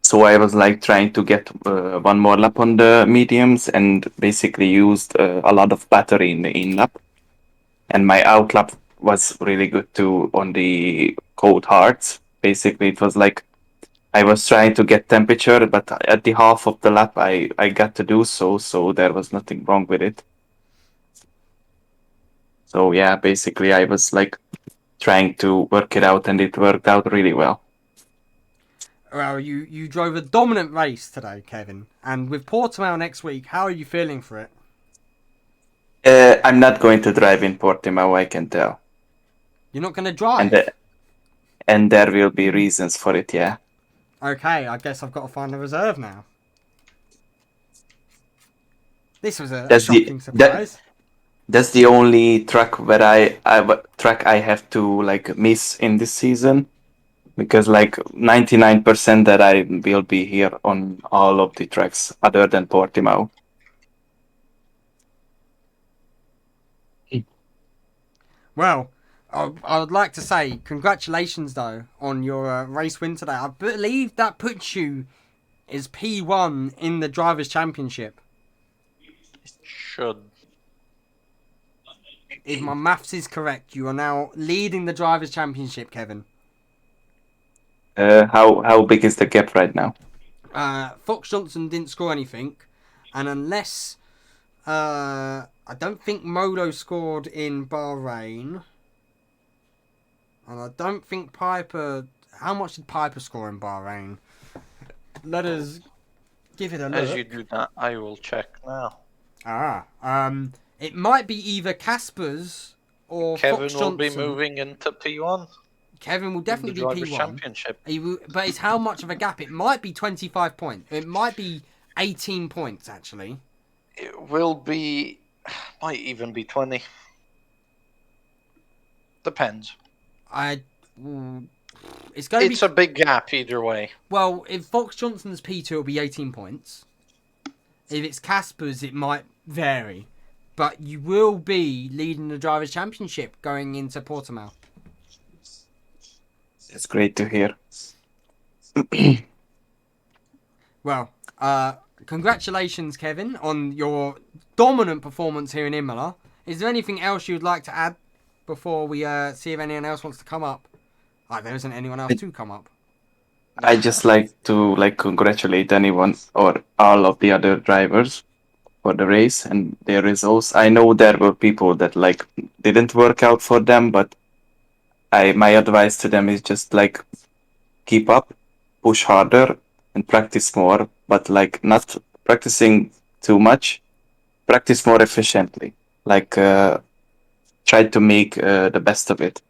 So I was trying to get one more lap on the mediums and basically used a lot of battery in the in lap. And my out lap was really good too on the cold hearts. Basically, it was like I was trying to get temperature, but at the half of the lap, I got to do so, so there was nothing wrong with it. So yeah, basically, I was like trying to work it out, and it worked out really well. Well, you drove a dominant race today, Kevin. And with Portimao next week, how are you feeling for it? I'm not going to drive in Portimao, I can tell. You're not going to And drive? and there will be reasons for it, yeah. Okay, I guess I've got to find a reserve now. This was a That's shocking surprise. that's the only track where I have to like miss in this season, because like 99% that I will be here on all of the tracks other than Portimao. Well, I would like to say congratulations, though, on your race win today. I believe that puts you as P1 in the Drivers' Championship. Should. If my maths is correct, you are now leading the Drivers' Championship, Kevin. How big is the gap right now? Fox Johnson didn't score anything, and unless I don't think Modo scored in Bahrain, and I don't think Piper. How much did Piper score in Bahrain? Let us give it a look. As you do that, I will check now. It might be either Casper's or Kevin Fox will Johnson. be moving into P1. Kevin will definitely in the be Drivers' P1. Championship. But it's how much of a gap? It might be 25 points. It might be 18 points, actually. It will be, might even be 20. Depends. It's going to be. It's a big gap either way. Well, if Fox Johnson's P2, it'll be 18 points. If it's Casper's, it might vary. But you will be leading the Drivers' Championship going into Portimao. It's great to hear. Well, congratulations, Kevin, on your dominant performance here in Imola. Is there anything else you'd like to add before we see if anyone else wants to come up? There isn't anyone else to come up. I just like to congratulate anyone or all of the other drivers for the race and their results. I know there were people that didn't work out for them, but my advice to them is just keep up, push harder, and practice more. But not practicing too much. Practice more efficiently. Try to make the best of it.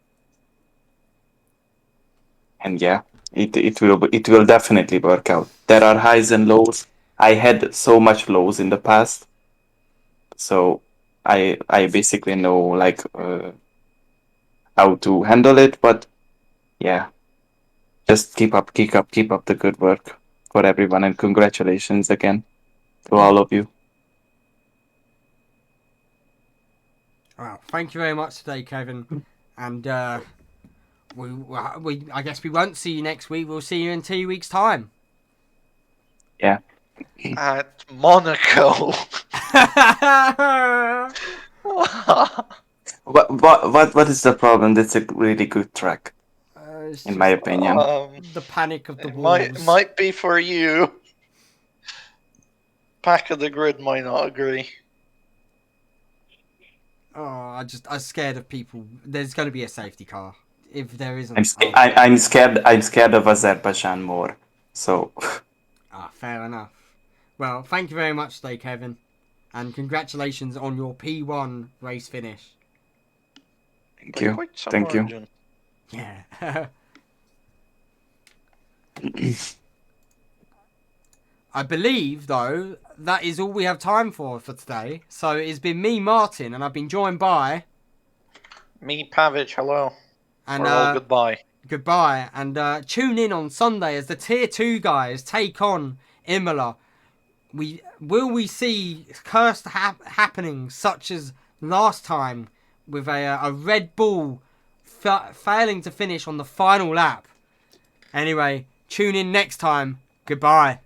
And yeah, it will definitely work out. There are highs and lows. I had so much lows in the past, so I basically know how to handle it. But yeah, just keep up the good work for everyone, and congratulations again to all of you. Wow, thank you very much today, Kevin. And we I guess we won't see you next week. We'll see you in 2 weeks' time. Yeah. At Monaco. What is the problem? That's a really good track, in my opinion. The panic of the It walls. might be for you. Back of the grid might not agree. Oh, I'm scared of people. There's going to be a safety car. If there isn't, I'm scared. I'm scared of Azerbaijan more. So. Fair enough. Well, thank you very much today, Kevin, and congratulations on your P1 race finish. Thank you. Thank you. Yeah. I believe, though, that is all we have time for today. So it's been me, Martin, and I've been joined by... Me, Pavic, hello. And we're all goodbye. Goodbye. And tune in on Sunday as the Tier 2 guys take on Imola. Will we see cursed happenings such as last time with a Red Bull failing to finish on the final lap? Anyway, tune in next time. Goodbye.